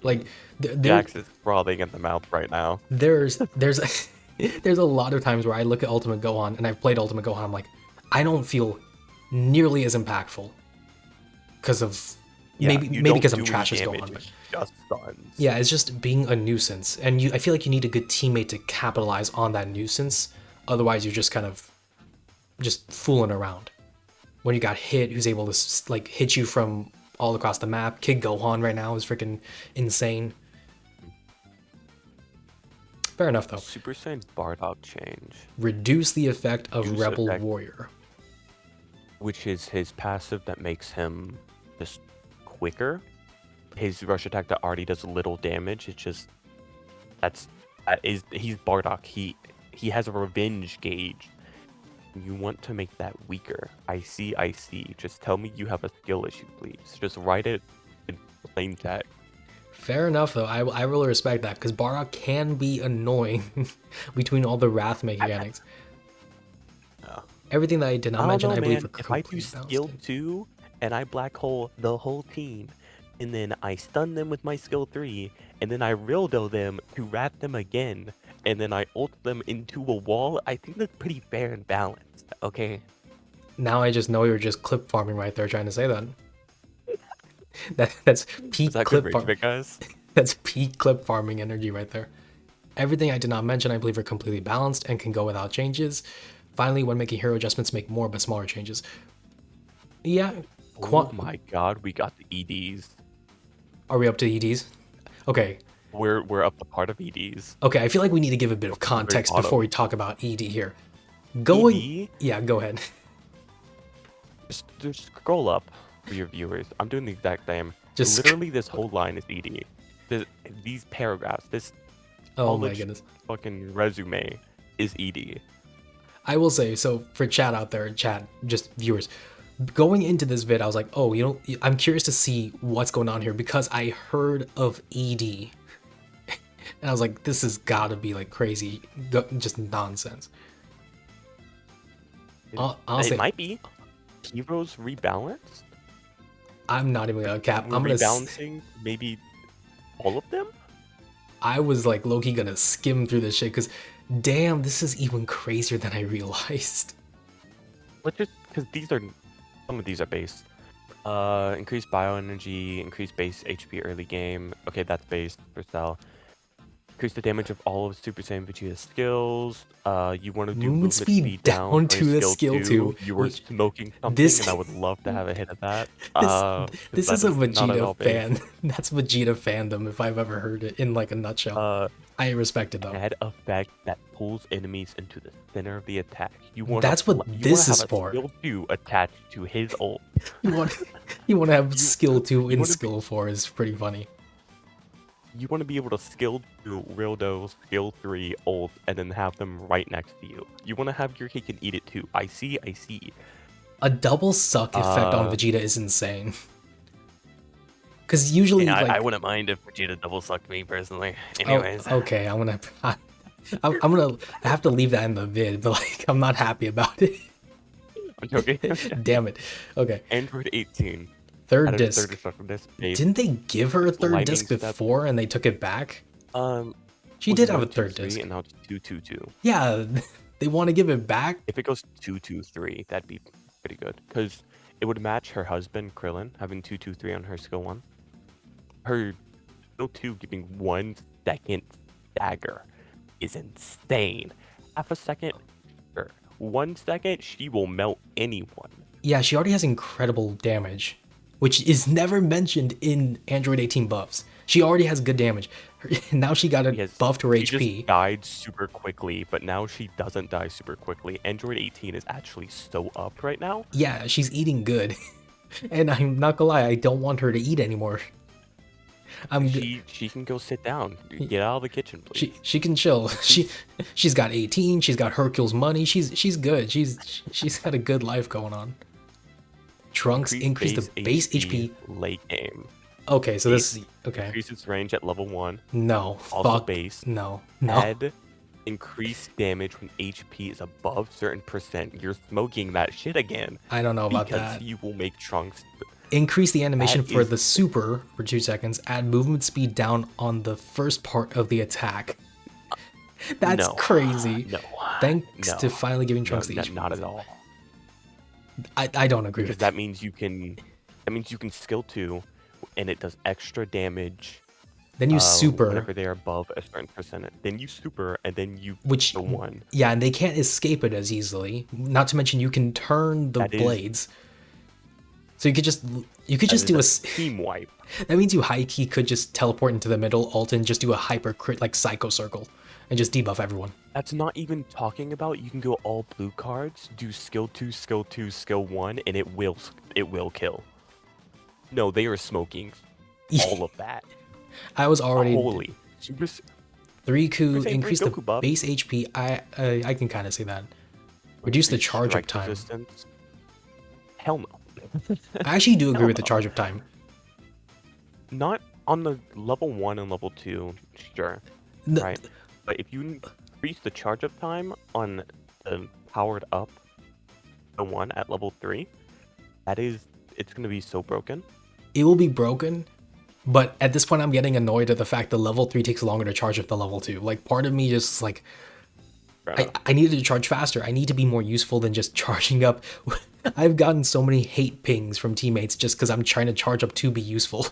Like Jax is frothing at the mouth right now. There's there's a lot of times where I look at Ultimate Gohan and I've played Ultimate Gohan. I'm like, I don't feel nearly as impactful because of maybe because I'm trash as Gohan. Just stuns. Yeah, it's just being a nuisance, and I feel like you need a good teammate to capitalize on that nuisance. Otherwise, you're just kind of just fooling around. When you got Hit, who's able to like hit you from all across the map. Kid Gohan right now is freaking insane. Fair enough though. Super Saiyan Bardock change. Reduce the effect of Rebel Warrior, which is his passive that makes him just quicker. His rush attack that already does little damage. It's just he's Bardock. He has a revenge gauge. You want to make that weaker. I see. Just tell me you have a skill issue, please. Just write it in plain text. Fair enough, though. I really respect that, because Bardock can be annoying between all the wrath mechanics. Everything that I did not mention, I believe, are completely if I do skill 2 and I black hole the whole team, and then I stun them with my skill 3, and then I rildo them to wrap them again, and then I ult them into a wall, I think that's pretty fair and balanced, okay? Now I just know you're just clip farming right there trying to say that. That's peak clip farming, guys. That's peak clip farming energy right there. Everything I did not mention, I believe, are completely balanced and can go without changes. Finally, when making hero adjustments, make more but smaller changes. Yeah. Oh my god, we got the EDs. Are we up to EDs? Okay. We're up to part of EDs. Okay, I feel like we need to give a bit of context before we talk about ED here. Yeah, go ahead. Just scroll up for your viewers. I'm doing the exact same. Just literally, this whole line is ED. These paragraphs, this my goodness, fucking resume is ED. I will say, so for chat out there, just viewers, going into this vid, I was like, oh, I'm curious to see what's going on here, because I heard of ED And I was like, this has got to be like crazy, just nonsense. Honestly, It might be. Heroes rebalanced? I'm not even gonna cap. We're rebalancing maybe all of them? I was like low-key gonna skim through this shit because damn, this is even crazier than I realized. Let's just, because some of these are based. Increased bioenergy, increased base HP early game. Okay, that's based for Cell. Increase the damage of all of Super Saiyan Vegeta's skills. You want to do movement speed down to the skill 2. You were smoking something, and I would love to have a hit of that. This is a Vegeta fan. That's Vegeta fandom if I've ever heard it in like a nutshell. I respect it though. Add effect that pulls enemies into the center of the attack. That's what this is for. Skill 2 attached to his ult. You want to have skill 2 in skill 4 is pretty funny. You want to be able to skill 2, Rildo, skill 3, ult, and then have them right next to you. You want to have your cake and eat it too. I see. A double suck effect on Vegeta is insane. Because usually, yeah, like, I wouldn't mind if Vegeta double sucked me personally. Anyways, okay, I have to leave that in the vid, but like, I'm not happy about it. I'm joking. Damn it. Okay. Android 18. Third disc. Disc Didn't they give her a third disc before and they took it back? She did have a third disc. And now it's 222. Yeah, they want to give it back. If it goes 223, that'd be pretty good because it would match her husband Krillin having 223 on her skill 1. Her skill 2 giving 1 second stagger is insane. Half a second, or 1 second, she will melt anyone. Yeah, she already has incredible damage, which is never mentioned in Android 18 buffs. She already has good damage. Now she got a buff to her HP. She just died super quickly, but now she doesn't die super quickly. Android 18 is actually so up right now. Yeah, she's eating good. And I'm not gonna lie, I don't want her to eat anymore. She can go sit down. Get out of the kitchen, please. She can chill. She's got 18. She's got Hercule's money. She's good. She's got a good life going on. Trunks increase the base HP late game. Okay, so this is okay. Increases range at level 1. No, also base. No. Add increased damage when HP is above certain percent. You're smoking that shit again. I don't know about that. Because you will make Trunks. Increase the animation for the super for 2 seconds. Add movement speed down on the first part of the attack. That's crazy. No. Thanks to finally giving Trunks the HP. Not at all. I don't agree with that. Means you can. That means you can skill 2, and it does extra damage. Then you super whenever they're above a certain percentage. Then you super, and then you go 1. Yeah, and they can't escape it as easily. Not to mention you can turn the blades. So you could just do a team wipe. That means you high key could just teleport into the middle, ult, and just do a hyper crit like Psycho Circle, and just debuff everyone. That's not even talking about. You can go all blue cards, do skill 2, skill 2, skill 1, and it will kill. No, they are smoking all of that. I was already holy. 3Q increase the base HP. I can kind of see that. Reduce the charge up time. Resistance. Hell no. I actually do agree with the charge up time. Not on the level 1 and level 2, sure. Right. But if you increase the charge up time on the powered up the one at level 3, it's gonna be so broken. It will be broken, but at this point I'm getting annoyed at the fact that level 3 takes longer to charge up than level 2. Like part of me just like I needed to charge faster. I need to be more useful than just charging up. I've gotten so many hate pings from teammates just because I'm trying to charge up to be useful.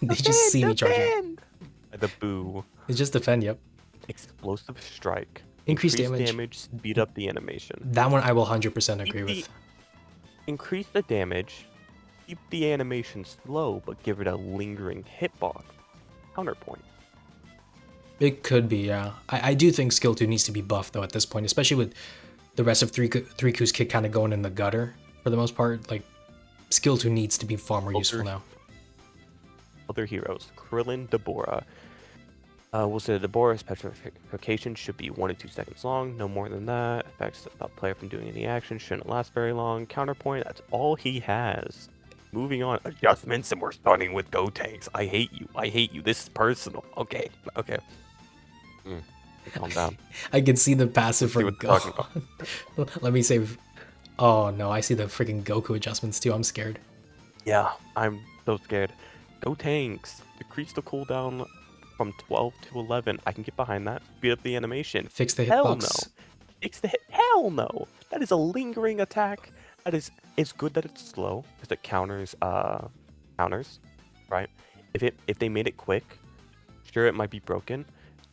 They just see me charging. The boo. It's just defend, yep. Explosive strike. Increase damage. Speed up the animation. That one I will 100% agree with. Increase the damage. Keep the animation slow, but give it a lingering hitbox. Counterpoint. It could be, yeah. I do think skill 2 needs to be buffed though at this point, especially with the rest of 3Q's kit kind of going in the gutter for the most part. Like, skill 2 needs to be far more useful now. Other heroes. Krillin, Deborah. We'll say Deborah's petrification should be 1 to 2 seconds long, no more than that. Effects that stop player from doing any action shouldn't last very long. Counterpoint, that's all he has. Moving on. Adjustments, and we're starting with Go Tanks. I hate you. I hate you. This is personal. Okay. Okay. Calm down. I can see the passive Let's see for what they're talking Gohan. Let me save. Oh no, I see the freaking Goku adjustments too. I'm scared. Yeah, I'm so scared. Go Tanks. Decrease the cooldown from 12 to 11. I can get behind that. Speed up the animation. Fix the Hell hitbox. no. Fix the hit. Hell no. That is a lingering attack. That is. It's good that it's slow because it counters right? If they made it quick, sure it might be broken.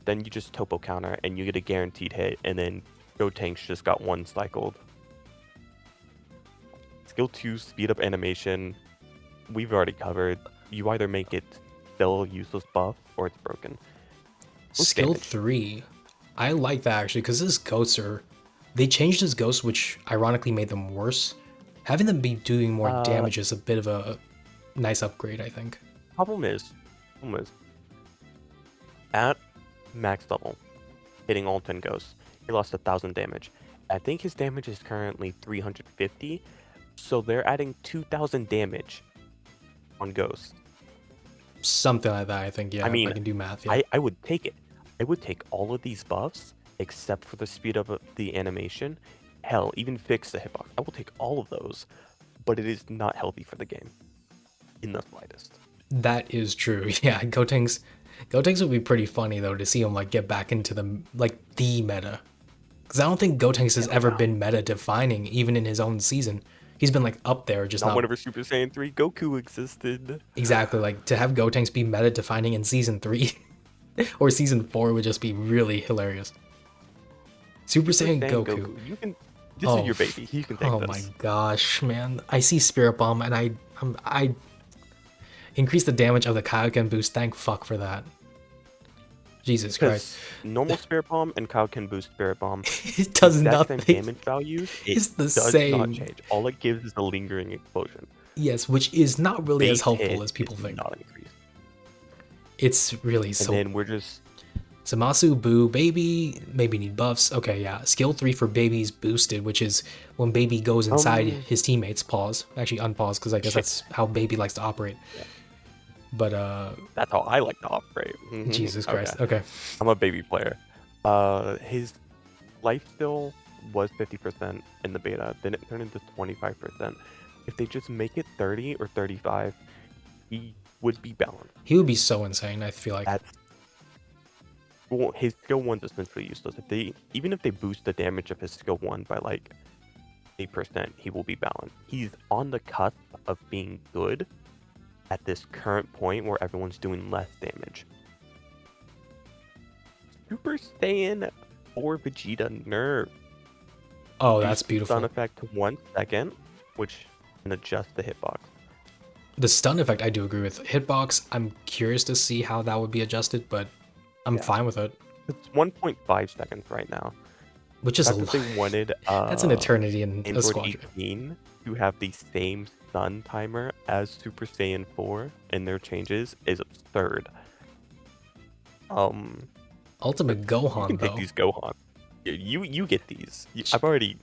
Then you just topo counter and you get a guaranteed hit, and then Go Tanks just got one cycled. Skill 2, speed up animation. We've already covered. You either make it still useless buff or it's broken. Skill 3. I like that actually because his ghosts are. They changed his ghosts, which ironically made them worse. Having them be doing more damage is a bit of a nice upgrade, I think. Problem is, at max level, hitting all 10 ghosts, he lost 1,000 damage. I think his damage is currently 350, so they're adding 2,000 damage on ghosts. Something like that, I think. Yeah, I mean, if I can do math. Yeah. I would take it. I would take all of these buffs except for the speed up of the animation. Hell, even fix the hitbox. I will take all of those, but it is not healthy for the game in the slightest. That is true. Yeah, Gotenks would be pretty funny though to see him like get back into the meta. Because I don't think Gotenks has ever been meta defining, even in his own season. He's been like up there, just not whenever Super Saiyan 3 Goku existed. Exactly, like to have Gotenks be meta defining in season 3 or season 4 would just be really hilarious. Super Saiyan Goku. You can. This is your baby. You can take this. Oh my gosh, man! I see Spirit Bomb and I increase the damage of the Kaioken boost. Thank fuck for that. Jesus Christ. Normal Spirit Bomb and Kaioken boost Spirit Bomb. It does nothing. Same damage values. It's the does same. Not change. All it gives is a lingering explosion. Yes, which is not really Base as helpful hit as people is think. Not increased. It's really so. And then we're just. Zamasu, Boo, Baby, maybe need buffs. Okay, yeah. Skill 3 for Baby's boosted, which is when Baby goes inside his teammates. Pause. Actually, unpause, because I guess that's how Baby likes to operate. Yeah. But, that's how I like to operate. Jesus Christ. Okay. I'm a Baby player. His life steal was 50% in the beta. Then it turned into 25%. If they just make it 30 or 35, he would be balanced. He would be so insane, I feel like. Well, his skill 1's essentially useless. Even if they boost the damage of his skill 1 by like 8%, he will be balanced. He's on the cusp of being good at this current point where everyone's doing less damage. Super Saiyan 4 Vegeta nerf. Oh, that's beautiful. Stun effect 1 second, which can adjust the hitbox. The stun effect I do agree with. Hitbox, I'm curious to see how that would be adjusted, but I'm fine with it. It's 1.5 seconds right now. Which is a lot. They wanted, that's an eternity in a Squadra. 18 to have the same stun timer as Super Saiyan 4 and their changes is absurd. Ultimate Gohan, you can take these Gohan. You get these. I've already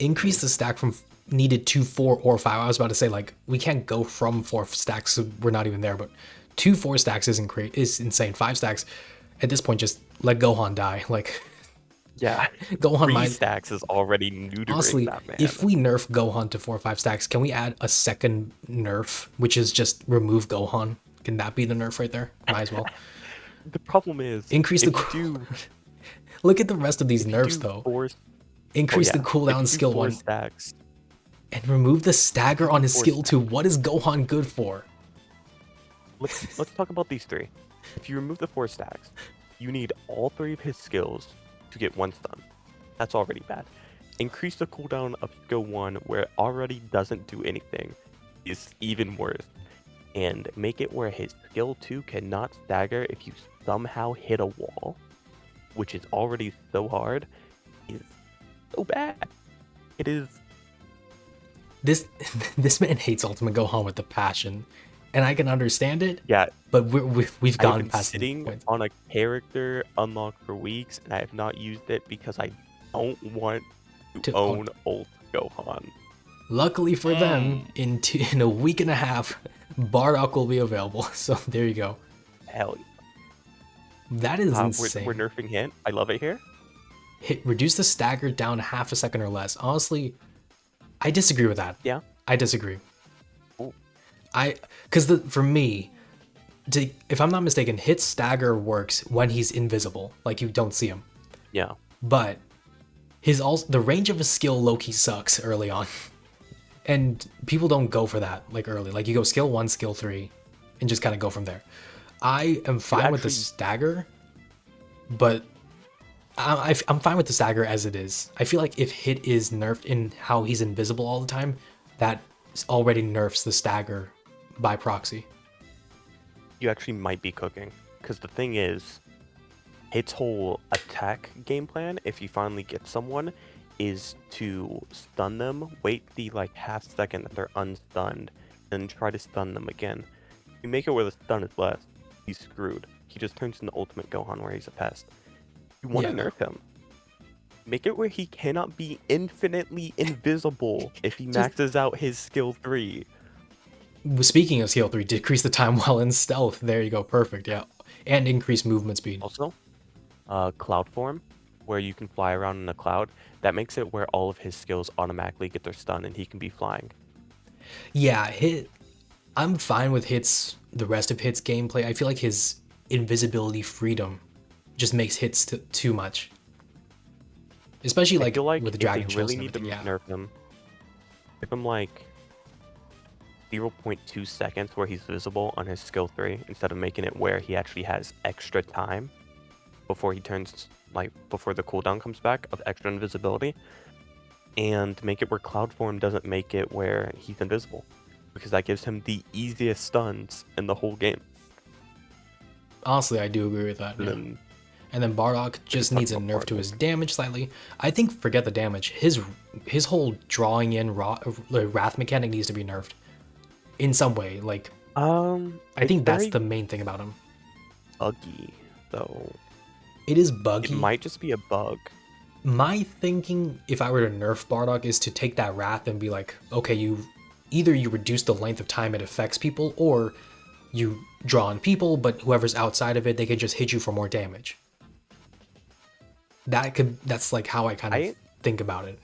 increased the stack from needed 2, 4, or 5. I was about to say like we can't go from 4 stacks, so we're not even there. But 2, 4 stacks is insane. 5 stacks. At this point, just let Gohan die. Like, yeah, Gohan 3 stacks is already neutering honestly, that man. If we nerf Gohan to 4 or 5 stacks, can we add a second nerf, which is just remove Gohan? Can that be the nerf right there? Might as well. The problem is increase the look at the rest of these nerfs though. Increase the cooldown skill 1 stacks and remove the stagger on his skill 2. What is Gohan good for? Let's talk about these 3. If you remove the 4 stacks, you need all 3 of his skills to get 1 stun. That's already bad. Increase the cooldown of skill 1 where it already doesn't do anything is even worse. And make it where his skill 2 cannot stagger if you somehow hit a wall, which is already so hard, is so bad. It is. This man hates Ultimate Gohan with the passion. And I can understand it. Yeah, but we've gone past sitting on a character unlocked for weeks, and I have not used it because I don't want to own Ult Gohan. Luckily for them, in a week and a half, Bardock will be available. So there you go. Hell yeah. That is We're insane. nerfing hit. I love it here. Reduce the stagger down half a second or less. Honestly, I disagree with that. Yeah. I disagree. Ooh. Because for me, if I'm not mistaken, hit stagger works when he's invisible, like you don't see him. Yeah. But the range of his skill low-key sucks early on. And people don't go for that like early. Like you go skill 1, skill 3, and just kind of go from there. I am fine with the stagger, but I'm fine with the stagger as it is. I feel like if hit is nerfed in how he's invisible all the time, that already nerfs the stagger by proxy. You actually might be cooking, because the thing is, Hit's whole attack game plan, if you finally get someone, is to stun them, wait the like half second that they're unstunned, and try to stun them again. If you make it where the stun is less, he's screwed. He just turns into Ultimate Gohan where he's a pest. You want to nerf him. Make it where he cannot be infinitely invisible if he maxes out his skill 3. Speaking of skill 3, decrease the time while in stealth. There you go, perfect, yeah. And increase movement speed. Also, cloud form, where you can fly around in a cloud. That makes it where all of his skills automatically get their stun and he can be flying. Yeah, I'm fine with the rest of Hit's gameplay. I feel like his invisibility freedom just makes Hits too much. Especially like with the Dragon Shells. Really need to nerf him. Give him like 0.2 seconds where he's visible on his skill 3 instead of making it where he actually has extra time before he turns, like before the cooldown comes back of extra invisibility, and make it where cloud form doesn't make it where he's invisible, because that gives him the easiest stuns in the whole game. Honestly, I do agree with that. And then Bardock just needs a nerf to his damage slightly. I think forget the damage. His whole drawing in wrath mechanic needs to be nerfed in some way. Like I think that's the main thing about him. Buggy though. It is buggy. It might just be a bug. My thinking, if I were to nerf Bardock, is to take that wrath and be like, okay, either you reduce the length of time it affects people, or you draw on people, but whoever's outside of it, they can just hit you for more damage. That's like how I kind of think about it.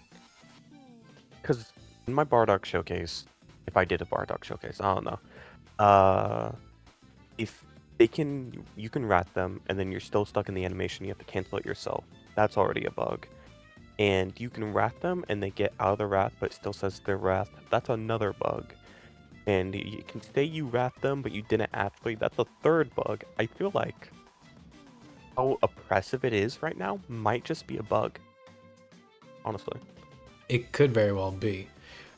Because in my Bardock showcase, if I did a Bardock showcase, I don't know. If you can wrath them, and then you're still stuck in the animation, you have to cancel it yourself. That's already a bug. And you can wrath them, and they get out of the wrath, but it still says they're wrath. That's another bug. And you can say you wrath them, but you didn't actually. That's a third bug. I feel like how oppressive it is right now might just be a bug. Honestly. It could very well be.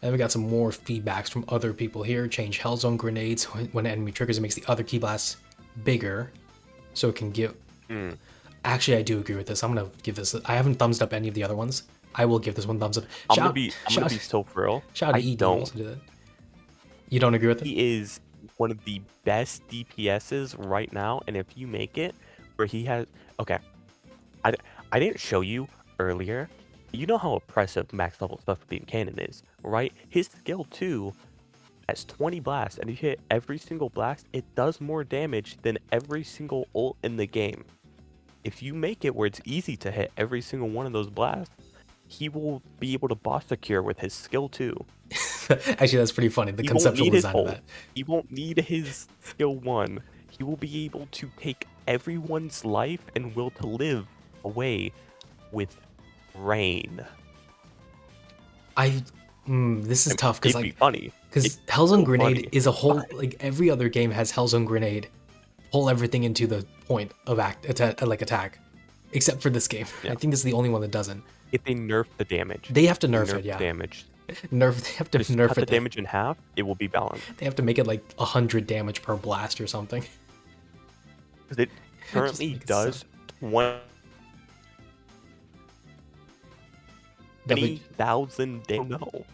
And then we got some more feedbacks from other people here. Change Hellzone grenades when an enemy triggers, it makes the other key blasts bigger, so it can give. Actually, I do agree with this. I'm gonna give this. I haven't thumbs up any of the other ones. I will give this one thumbs up. I'm gonna be so for real. Shout out to ED. Also do that. You don't agree with it? He is one of the best DPSs right now, and if you make it where he has, okay, I didn't show you earlier. You know how oppressive max level Special Beam Cannon is, right? His skill 2 has 20 blasts, and if you hit every single blast, it does more damage than every single ult in the game. If you make it where it's easy to hit every single one of those blasts, he will be able to boss secure with his skill 2. Actually, that's pretty funny. The conceptual design of that. He won't need his skill 1. He will be able to take everyone's life and will to live away with rain. This is tough because like funny. Because Hellzone Grenade is a whole, like every other game has Hellzone Grenade pull everything into the point of attack, except for this game. Yeah. I think this is the only one that doesn't. If they nerf the damage, they have to nerf it. Yeah, damage. They have to nerf cut the damage in half. It will be balanced. They have to make it like 100 damage per blast or something. Because it currently does 20,000 damage. No.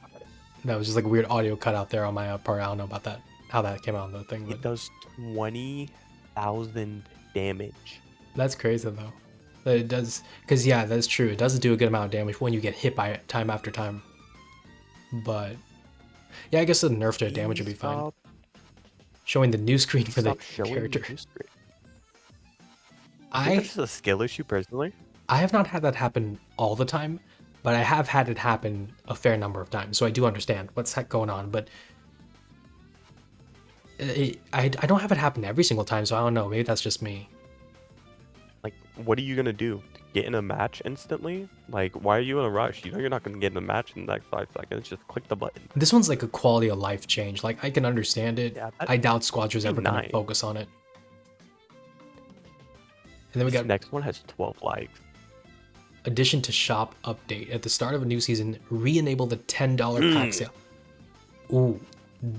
That was just like a weird audio cut out there on my part. I don't know about that, how that came out on the thing. But... It does 20,000 damage. That's crazy though. That it does, because yeah, that's true. It does do a good amount of damage when you get hit by it time after time. But Yeah, I guess the nerf to damage would be fine. Showing the new screen for the character. The new screen. I think that's just a skill issue, personally. I have not had that happen all the time, but I have had it happen a fair number of times, so I do understand what's going on, but I don't have it happen every single time, so I don't know. Maybe that's just me. Like, what are you going to do? Get in a match instantly? Like, why are you in a rush? You know you're not going to get in a match in the next 5 seconds. Just click the button. This one's like a quality of life change. Like, I can understand it. Yeah, I doubt Squadra's ever going to focus on it. And then we got... next one has 12 likes. Addition to shop update. At the start of a new season, re-enable the $10 pack sale. Ooh.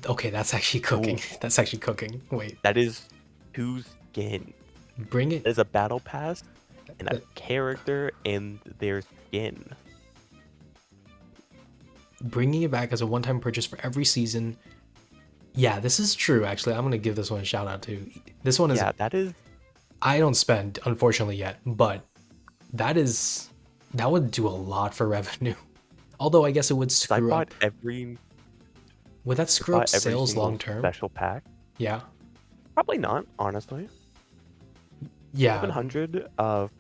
Okay, that's actually cooking. Ooh. That's actually cooking. Wait. That is 2 skins. Bring it. There's a battle pass and a character and their skin. Bringing it back as a one-time purchase for every season. Yeah, this is true, actually. I'm going to give this one a shout out too. This one is... Yeah, that is... I don't spend, unfortunately, yet, but that would do a lot for revenue. Although I guess it would screw up. Would that screw up sales long term? Special pack? Yeah. Probably not, honestly. Yeah. 700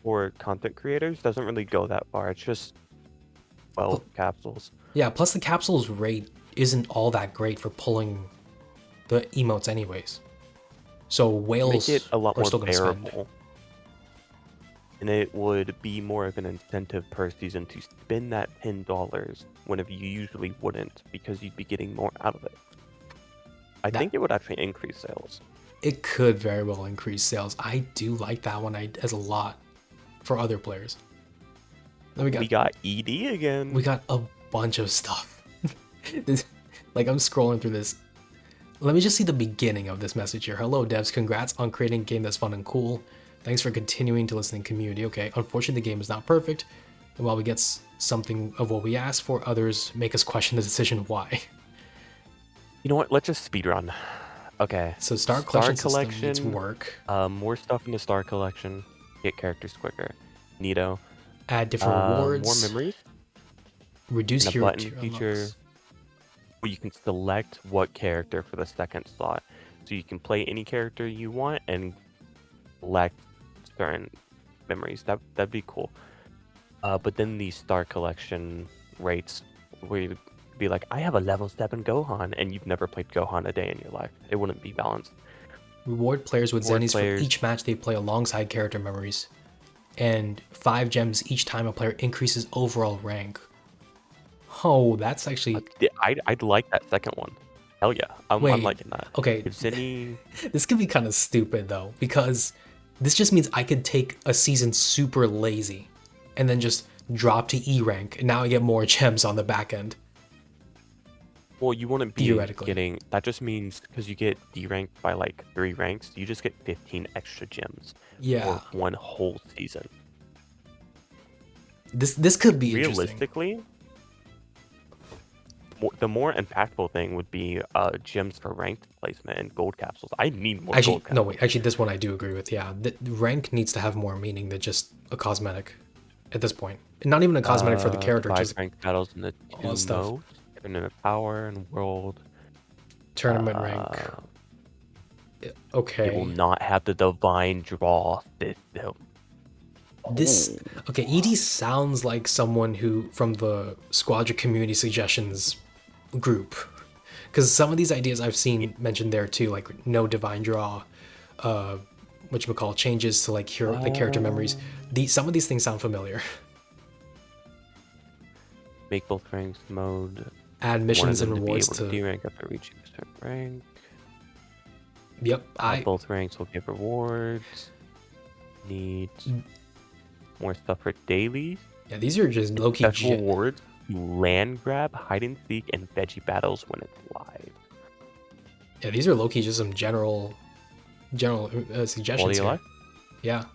for content creators doesn't really go that far. It's just 12 capsules. Yeah, plus the capsules rate isn't all that great for pulling the emotes anyways. So whales make it a lot are more still going to bearable. spend. And it would be more of an incentive per season to spend that $10 whenever you usually wouldn't, because you'd be getting more out of it. I think it would actually increase sales. It could very well increase sales. I do like that one as a lot for other players. Then we got ED again. We got a bunch of stuff. Like, I'm scrolling through this. Let me just see the beginning of this message here. Hello, devs. Congrats on creating a game that's fun and cool. Thanks for continuing to listen in community. Okay, unfortunately, the game is not perfect. And while we get something of what we asked for, others make us question the decision why. You know what? Let's just speedrun. Okay. So Star Collection needs work. More stuff in the Star Collection. Get characters quicker. Neato. Add different rewards. More memories. Reduce and a button feature where you can select what character for the second slot. So you can play any character you want and select certain memories. That'd be cool. But then the Star Collection rates where you'd be like, I have a level 7 Gohan, and you've never played Gohan a day in your life. It wouldn't be balanced. Reward players with zennies for each match they play alongside character memories. And 5 gems each time a player increases overall rank. Oh, that's actually... I'd like that second one. Hell yeah. I'm liking that. Okay. This could be kind of stupid, though, because this just means I could take a season super lazy and then just drop to E rank, and now I get more gems on the back end. Well, you wouldn't be getting... That just means because you get D ranked by like 3 ranks, you just get 15 extra gems. Yeah. For one whole season. This could be realistically, the more impactful thing would be gems for ranked placement and gold capsules. I need more gold capsules. No, wait. Actually, this one I do agree with. Yeah, the rank needs to have more meaning than just a cosmetic at this point. And not even a cosmetic for the character. 5 just ranked battles in the 2 modes. Tournament power and world. Tournament rank. Okay. It will not have the divine draw system. Okay, ED sounds like someone who from the Squadra community suggestions group, because some of these ideas I've seen mentioned there too, like no divine draw, whatchamacallit, changes to like the character memories. Some of these things sound familiar. Make both ranks mode. Add missions and rewards to D-rank after reaching a certain rank. Yep. Both ranks will give rewards. Need more stuff for dailies. Yeah, these are just low-key special rewards. Land grab, hide and seek, and veggie battles when it's live. Yeah, these are low-key just some general suggestions here. Yeah.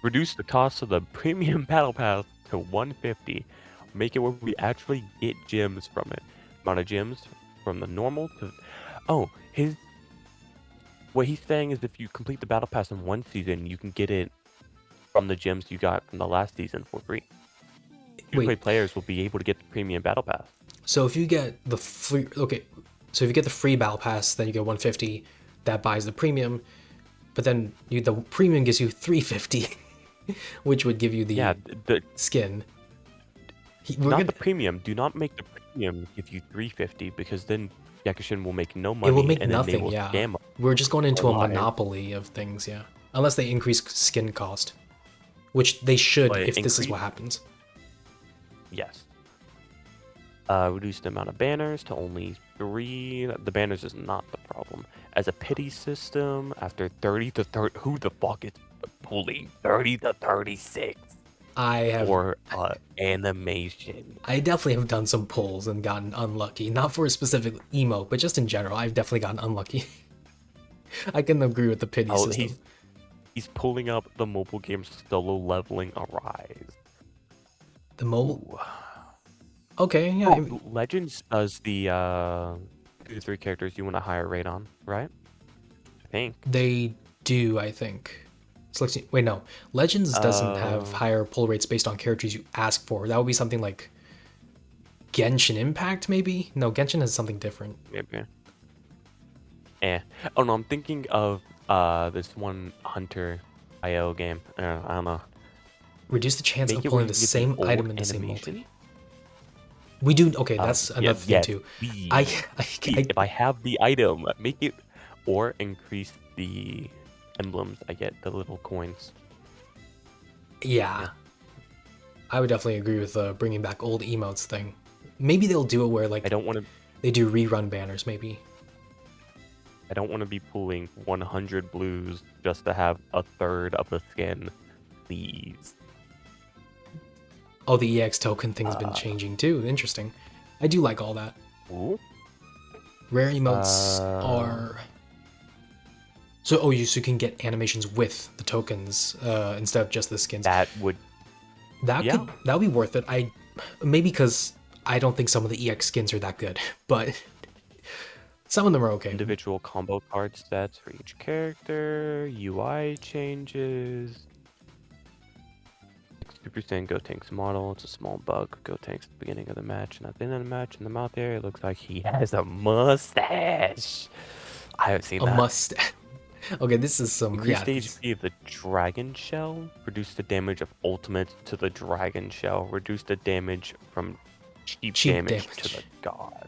Reduce the cost of the premium battle pass to 150. Make it where we actually get gems from it. Amount of gems from the normal to... Oh, what he's saying is if you complete the battle pass in one season, you can get it from the gems you got from the last season for free. Free players will be able to get the premium battle pass. So if you get the free... Okay, So if you get the free battle pass, then you get 150. That buys the premium, but then the premium gives you 350, which would give you Yeah, the skin. Not the premium. Do not make the premium give you 350 because then Yakushin will make no It money will make and then they nothing, will yeah. scam us. We're just going into a alive. monopoly of things, yeah. Unless they increase skin cost, which they should But if this is what happens. Yes. Reduce the amount of banners to only 3. The banners is not the problem. As a pity system, after 30 to 30, who the fuck is pulling 30 to 36? I have. Or animation. I definitely have done some pulls and gotten unlucky. Not for a specific emote, but just in general, I've definitely gotten unlucky. I can agree with the pity system. He's pulling up the mobile game solo leveling Arise. The mobile? Ooh. Okay, yeah. Oh, Legends does the 2 to 3 characters you want a higher rate on, right? I think. They do, I think. Wait, no. Legends doesn't have higher pull rates based on characters you ask for. That would be something like Genshin Impact, maybe? No, Genshin has something different. Maybe. Oh no, I'm thinking of this one Hunter IO game. I don't know. Reduce the chance of pulling the same item in the same multi. animation? We do. Okay, that's another thing too. If I have the item, make it, or increase the emblems. I get the little coins. Yeah. I would definitely agree with bringing back old emotes thing. Maybe they'll do it where like I don't want to. They do rerun banners, maybe. I don't want to be pulling 100 blues just to have a third of the skin, please. Oh, the EX token thing's been changing too. Interesting. I do like all that. Ooh. Rare emotes are... So you can get animations with the tokens instead of just the skins. That would be worth it. Maybe because I don't think some of the EX skins are that good, but some of them are okay. Individual combo card sets for each character, UI changes. 60% Gotenks model. It's a small bug. Gotenks at the beginning of the match and at the end of the match in the mouth area. It looks like he has a mustache. I haven't seen that. A mustache. Okay, this is some... Increase the HP of the Dragon Shell. Reduce the damage of ultimate to the Dragon Shell. Reduce the damage from cheap damage to the god.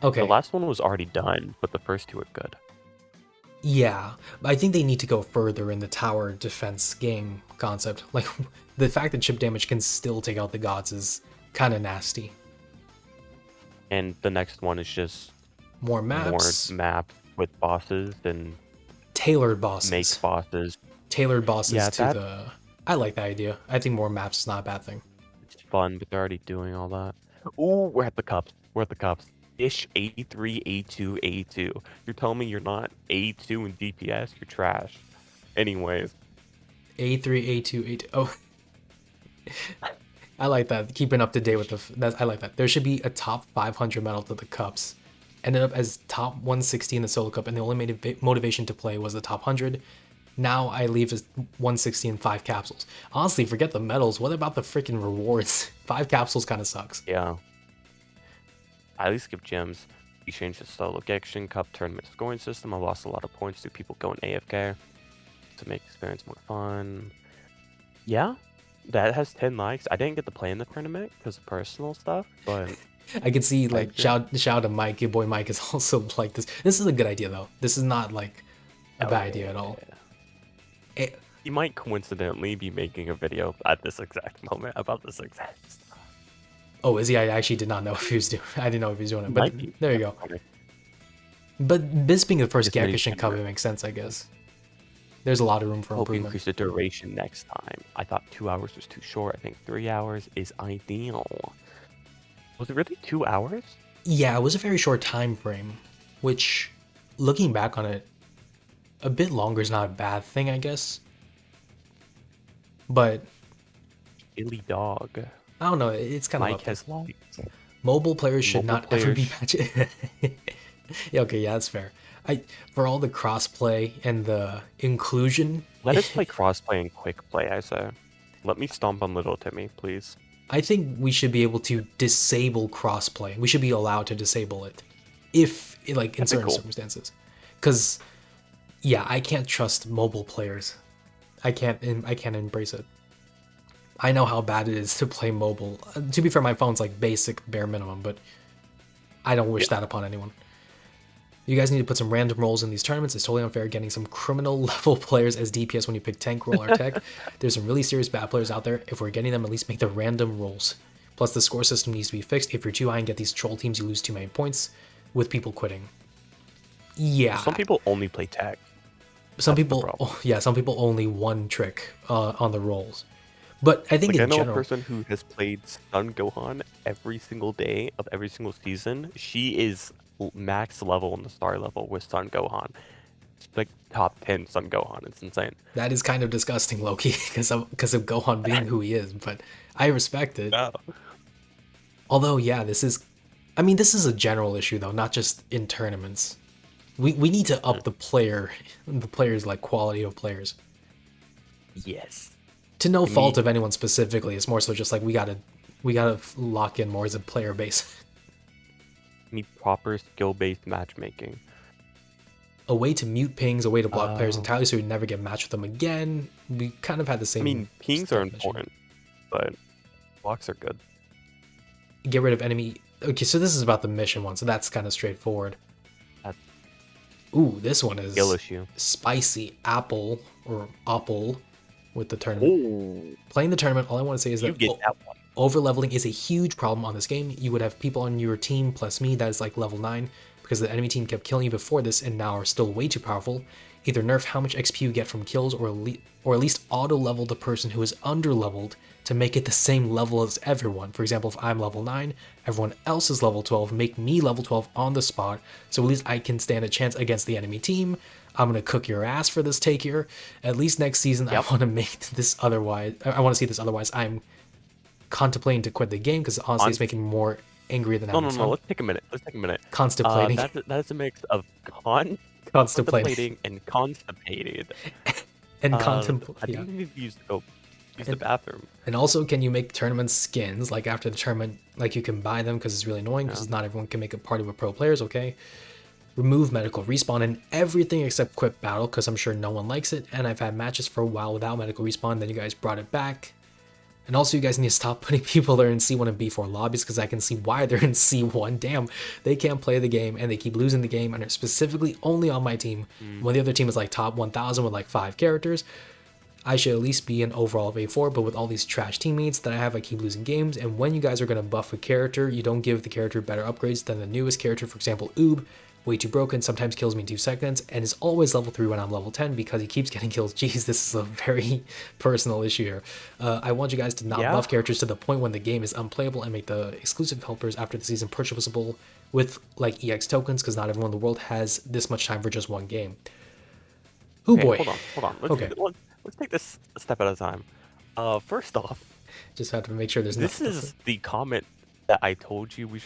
Okay. The last one was already done, but the first 2 are good. Yeah, I think they need to go further in the tower defense game concept. Like, the fact that chip damage can still take out the gods is kind of nasty. And the next one is just... More maps. More maps with bosses and... Tailored bosses. Make bosses. Tailored bosses to the... I like that idea. I think more maps is not a bad thing. It's fun, but they're already doing all that. Ooh, we're at the cups. We're at the cups. Ish A3, A2, A2. You're telling me you're not A2 in DPS? You're trash. Anyways. A3, A2, A2. Oh. I like that. Keeping up to date with I like that. There should be a top 500 medal to the cups. Ended up as top 160 in the solo cup, and the only motivation to play was the top 100. Now I leave as 160 and 5 capsules. Honestly, forget the medals. What about the freaking rewards? 5 capsules kind of sucks. Yeah. I at least skip gems. You changed the solo Genshin Cup tournament scoring system. I lost a lot of points to people going AFK to make experience more fun. Yeah, that has 10 likes. I didn't get to play in the tournament because of personal stuff, but I can see like shout to Mike. Your boy Mike is also like this. This is a good idea though. This is not like a bad idea at all. You might coincidentally be making a video at this exact moment about this exact stuff. Oh, is he? I actually did not know if he was doing. I didn't know if he was doing it, but there you go. But this being the first Yakushin Cup, it makes sense, I guess. There's a lot of room for improvement. Increase the duration next time. I thought 2 hours was too short. I think 3 hours is ideal. Was it really 2 hours? Yeah, it was a very short time frame, which, looking back on it, a bit longer is not a bad thing, I guess. But Illy dog. I don't know. It's kind of Mike has likes. Mobile players should not ever be matching. Yeah, okay, yeah, that's fair. For all the crossplay and the inclusion. Let us play crossplay and quick play, I say. Let me stomp on Little Timmy, please. I think we should be able to disable crossplay. We should be allowed to disable it if like in certain circumstances. Because yeah, I can't trust mobile players. I can't embrace it. I know how bad it is to play mobile. To be fair, my phone's like basic bare minimum, but I don't wish that upon anyone. You guys need to put some random roles in these tournaments. It's totally unfair getting some criminal level players as DPS when you pick tank role or tech. There's some really serious bad players out there. If we're getting them, at least make the random roles. Plus, the score system needs to be fixed. If you're too high and get these troll teams, you lose too many points with people quitting. Yeah. Some people only play tech. Some people, yeah, some people only one trick on the roles. But I think like, in I know general, a person who has played Sun Gohan every single day of every single season. She is max level in the star level with Sun Gohan. She's like top 10 Sun Gohan. It's insane. that is kind of disgusting, Loki, because of Gohan being who he is. But I respect it. Yeah. Although, yeah, this is a general issue though, not just in tournaments. We need to up the players like quality of players. Yes. To no fault of anyone specifically, it's more so just like we gotta lock in more as a player base. Need proper skill-based matchmaking. A way to mute pings, a way to block players entirely so we never get matched with them again. We kind of had the same. I mean, pings are important, but blocks are good. Get rid of enemy. Okay, so this is about the mission one, so that's kind of straightforward. Ooh, this one is skill issue. Spicy apple with the tournament. Ooh. Playing the tournament, all I want to say is that over leveling is a huge problem on this game. You would have people on your team plus me that is like level 9 because the enemy team kept killing you before this and now are still way too powerful. Either nerf how much XP you get from kills or at least auto level the person who is under leveled to make it the same level as everyone. For example, if I'm level 9, everyone else is level 12, make me level 12 on the spot, so at least I can stand a chance against the enemy team. I'm gonna cook your ass for this take here. At least next season, I want to make this otherwise. I want to see this otherwise. I'm contemplating to quit the game because honestly, it's making me more angry than ever. No. Let's take a minute. Contemplating. That's a mix of contemplating and constipated. And I think you need to use the bathroom. And also, can you make tournament skins? Like after the tournament, like you can buy them because it's really annoying because not everyone can make a party with pro players. Okay. Remove medical respawn and everything except quick battle because I'm sure no one likes it. And I've had matches for a while without medical respawn. Then you guys brought it back. And also, you guys need to stop putting people there in C1 and B4 lobbies because I can see why they're in C1. Damn, they can't play the game and they keep losing the game and are specifically only on my team. When the other team is like top 1,000 with like 5 characters, I should at least be an overall of A4, but with all these trash teammates that I have, I keep losing games. And when you guys are going to buff a character, you don't give the character better upgrades than the newest character. For example, Oob, way too broken, sometimes kills me in 2 seconds, and is always level 3 when I'm level 10 because he keeps getting kills. Jeez, this is a very personal issue here. I want you guys to not buff characters to the point when the game is unplayable and make the exclusive helpers after the season purchasable with like EX tokens because not everyone in the world has this much time for just one game. Oh boy. Hold on. Let's take this a step at a time. First off, just have to make sure there's this is the comment that I told you we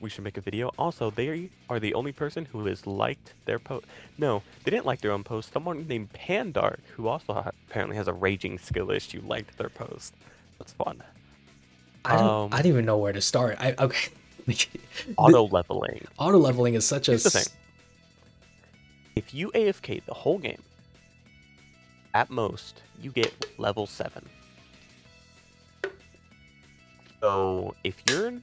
should make a video. Also, they are the only person who has liked their post. No, they didn't like their own post. Someone named Pandark, who also apparently has a raging skill issue, liked their post. That's fun. I don't even know where to start. Okay. Auto leveling. Auto leveling is such Here's the thing. If you AFK the whole game, at most, you get level 7. So, if you're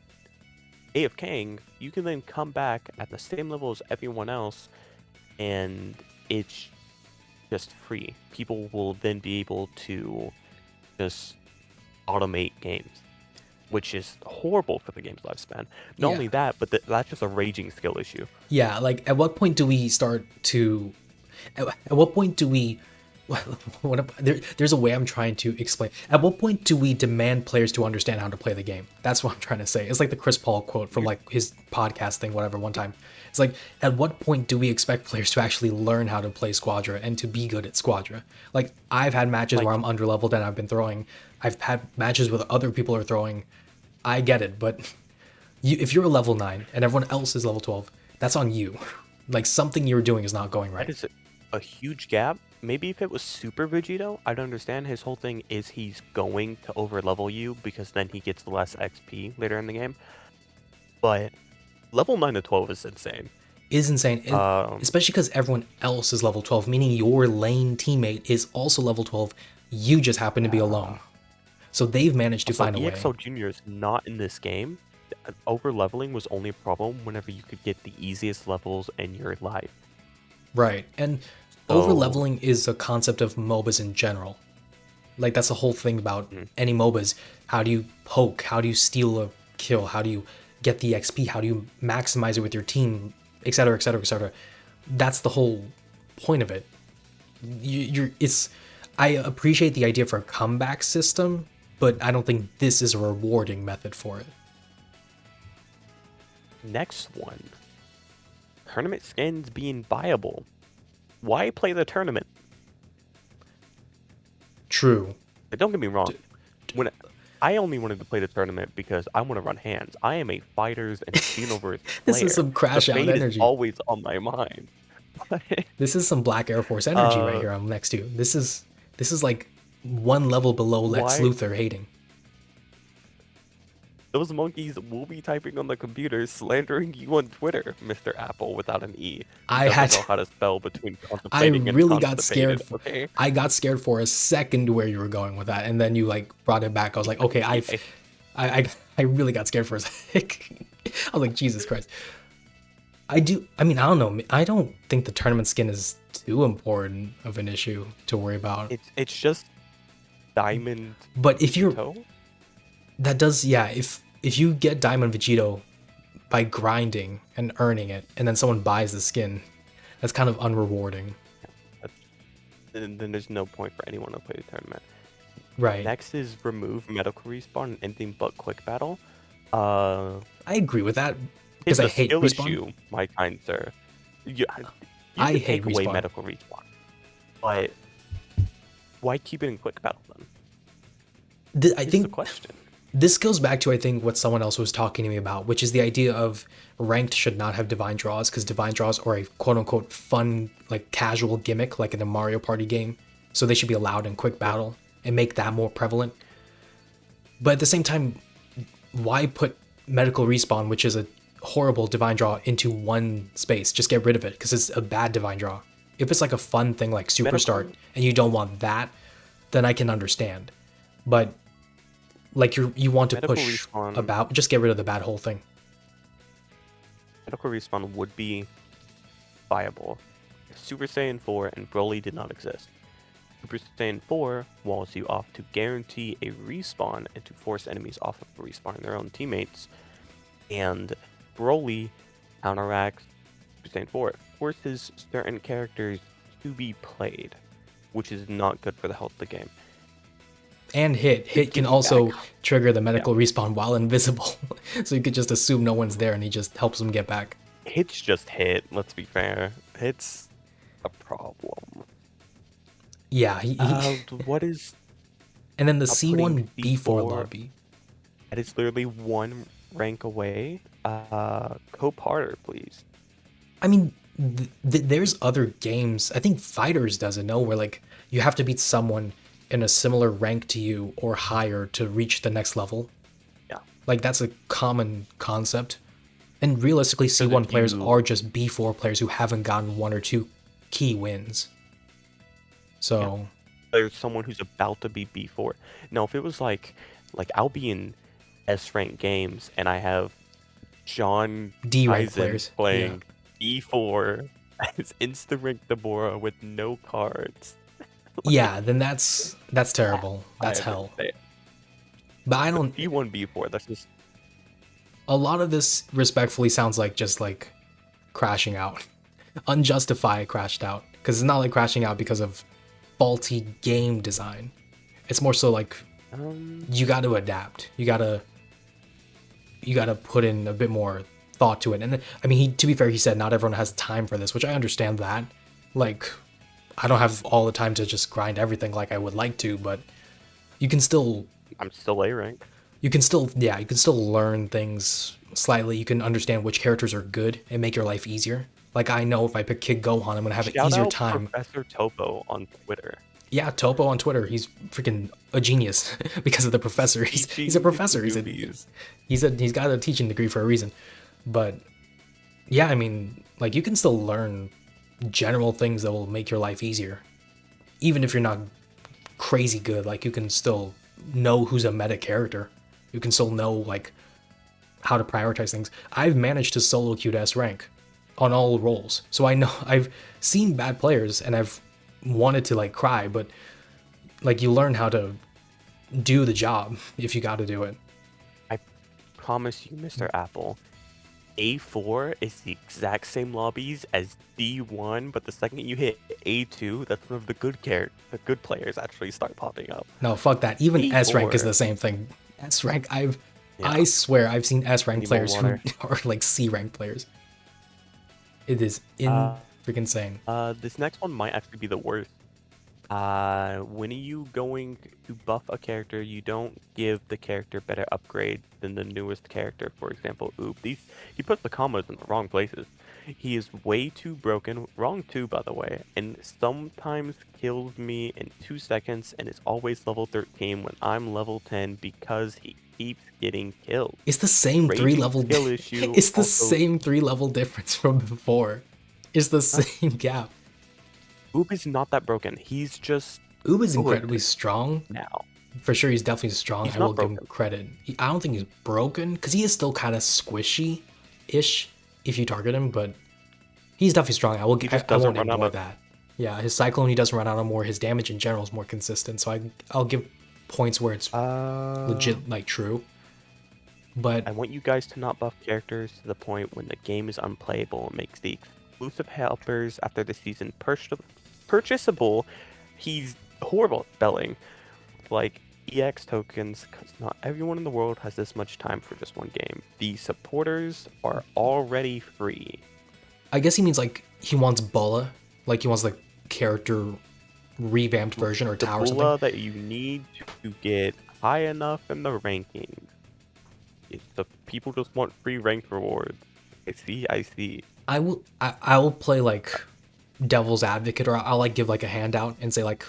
AFKing, you can then come back at the same level as everyone else, and it's just free. People will then be able to just automate games, which is horrible for the game's lifespan. Not only that, but that's just a raging skill issue. Yeah, like at what point do we start to... At what point do we... There's a way I'm trying to explain. At what point do we demand players to understand how to play the game? That's what I'm trying to say. It's like the Chris Paul quote from like his podcast thing, whatever, one time. It's like, at what point do we expect players to actually learn how to play Squadra and to be good at Squadra? Like, I've had matches where I'm underleveled and I've been throwing. I've had matches where other people are throwing. I get it, but if you're a level 9 and everyone else is level 12, that's on you. Like, something you're doing is not going right. That is a huge gap. Maybe if it was Super Vegito, I'd understand. His whole thing is he's going to overlevel you because then he gets less XP later in the game. But level 9 to 12 is insane. is insane, especially because everyone else is level 12, meaning your lane teammate is also level 12. You just happen to be alone. So they've managed to find a way. EXL Junior is not in this game. Over leveling was only a problem whenever you could get the easiest levels in your life. Right, and over leveling is a concept of MOBAs in general. Like, that's the whole thing about any MOBAs. How do you poke? How do you steal a kill? How do you get the XP? How do you maximize it with your team? Etc. etc. etc. That's the whole point of it. I appreciate the idea for a comeback system, but I don't think this is a rewarding method for it. Next one. Tournament skins being viable. Why play the tournament? True. But don't get me wrong. When I only wanted to play the tournament because I want to run hands. I am a fighters and Xenoverse player. This is some crash out energy. Is always on my mind. This is some Black Air Force energy right here I'm next to. This is like one level below Lex Luthor hating. Those monkeys will be typing on the computer, slandering you on Twitter, Mr. Apple, without an E. I had know how to spell between I really got scared. Okay? I got scared for a second where you were going with that, and then you like brought it back. I was like, okay, I really got scared for a second. I was like, Jesus Christ. I mean, I don't know. I don't think the tournament skin is too important of an issue to worry about. It's just Diamond. But if you're Vegito? That does, yeah. If you get Diamond Vegito by grinding and earning it, and then someone buys the skin, that's kind of unrewarding. Then there's no point for anyone to play the tournament. Right. Next is remove medical respawn and anything but quick battle. I agree with that because I hate respawn. Issue, my kind sir. You I hate take away respawn. medical respawn, but why keep it in quick battle then? I think the question. This goes back to, I think, what someone else was talking to me about, which is the idea of ranked should not have divine draws, because divine draws are a quote-unquote fun, like casual gimmick, like in a Mario Party game. So they should be allowed in quick battle and make that more prevalent. But at the same time, why put medical respawn, which is a horrible divine draw, into one space? Just get rid of it, because it's a bad divine draw. If it's like a fun thing like Superstart and you don't want that, then I can understand. But like you want to medical push respawn, about, just get rid of the bad whole thing. Medical respawn would be viable if Super Saiyan 4 and Broly did not exist. Super Saiyan 4 walls you off to guarantee a respawn and to force enemies off of respawning their own teammates. And Broly counteracts Super Saiyan 4. It forces certain characters to be played, which is not good for the health of the game. And Hit can also trigger the medical respawn while invisible. So you could just assume no one's there and he just helps them get back. Hit's just Hit, let's be fair. Hit's a problem. Yeah, what is... And then the C1 B4 lobby. That is literally one rank away. Cope harder, please. I mean, there's other games. I think Fighters does it, no? Where like you have to beat someone in a similar rank to you or higher to reach the next level. Yeah. Like that's a common concept. And realistically, C1 players are just B4 players who haven't gotten one or two key wins. So yeah. There's someone who's about to be B4. Now, if it was like I'll be in S rank games and I have John D rank Eisen players playing B4 as insta rank Deborah with no cards. Yeah, then that's terrible. That's hell. But I don't. B1, B4. That's just. A lot of this, respectfully, sounds like just like crashing out, unjustified crashed out. Because it's not like crashing out because of faulty game design. It's more so like you got to adapt. You gotta put in a bit more thought to it. And I mean, to be fair, he said not everyone has time for this, which I understand that. Like, I don't have all the time to just grind everything like I would like to, but you can still... I'm still A rank. You can still learn things slightly. You can understand which characters are good and make your life easier. Like, I know if I pick Kid Gohan, I'm going to have an easier time. Professor Topo on Twitter. Yeah, Topo on Twitter. He's freaking a genius because of the professor. He's a professor. He's got a teaching degree for a reason. But yeah, I mean, like you can still learn general things that will make your life easier. Even if you're not crazy good, like you can still know who's a meta character. You can still know like how to prioritize things. I've managed to solo queue to S rank on all roles. So I know I've seen bad players and I've wanted to like cry, but like you learn how to do the job if you got to do it. I promise you, Mr. Apple, A4 is the exact same lobbies as D1, but the second you hit A2, that's when the good players actually start popping up. No, fuck that. Even S rank is A4. the same thing. S rank, I Yeah. swear I've seen S rank Need more players who water. are like C rank players. It is Uh, freaking insane. This next one might actually be the worst. When are you going to buff a character, you don't give the character better upgrade than the newest character. For example, Oop. He puts the combos in the wrong places. He is way too broken, wrong too, by the way, and sometimes kills me in 2 seconds and is always level 13 when I'm level 10 because he keeps getting killed. It's the same Raging 3-level skill issue. It's the also, same 3-level difference from before. It's the same gap. Oop is not that broken. He's just Oob is good incredibly strong. now. For sure, he's definitely strong. He's I not will give him broken. credit. I don't think he's broken because he is still kind of squishy-ish if you target him, but he's definitely strong. I will. He just I doesn't won't run out ignore of- that. Yeah, his cyclone he doesn't run out of more. His damage in general is more consistent. So I'll give points where it's legit like true. But I want you guys to not buff characters to the point when the game is unplayable and makes the exclusive helpers after the season purchasable. He's horrible at spelling. Like EX tokens, because not everyone in the world has this much time for just one game. The supporters are already free. I guess he means like he wants Bola, like he wants the character revamped version or The tower or Bula something. that you need to get high enough in the rankings. It's the people just want free rank rewards. I see. I will play like devil's advocate, or I'll like give like a handout and say like,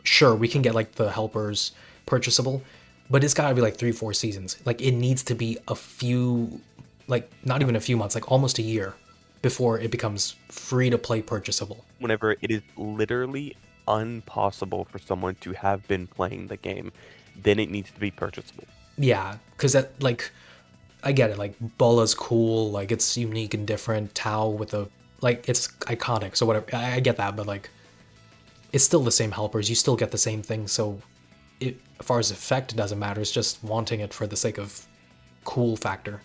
sure, we can get like the helpers purchasable, but it's gotta be like 3-4 seasons. Like it needs to be a few, like not even a few months, like almost a year before it becomes free to play purchasable. Whenever it is literally impossible for someone to have been playing the game, then it needs to be purchasable. Yeah, because that like, I get it. Like Bola's cool, like it's unique and different. Tau with a like it's iconic, so whatever. I get that, but like, it's still the same helpers. You still get the same thing. So, as far as effect, it doesn't matter. It's just wanting it for the sake of cool factor.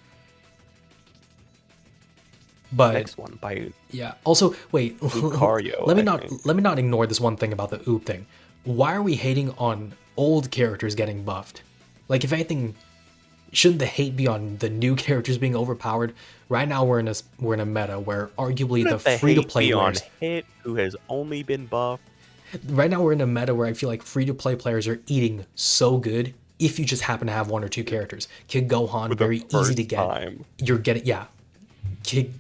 But Next one by yeah. Also, wait. Lucario, let me I not think. let me not ignore this one thing about the Oop thing. Why are we hating on old characters getting buffed? Like, if anything, shouldn't the hate be on the new characters being overpowered? Right now, we're in a meta where arguably the free to play on players. Hit, who has only been buffed. Right now, we're in a meta where I feel like free to play players are eating so good. If you just happen to have 1 or 2 characters, Kid Gohan, For the very easy to first get. time. You're getting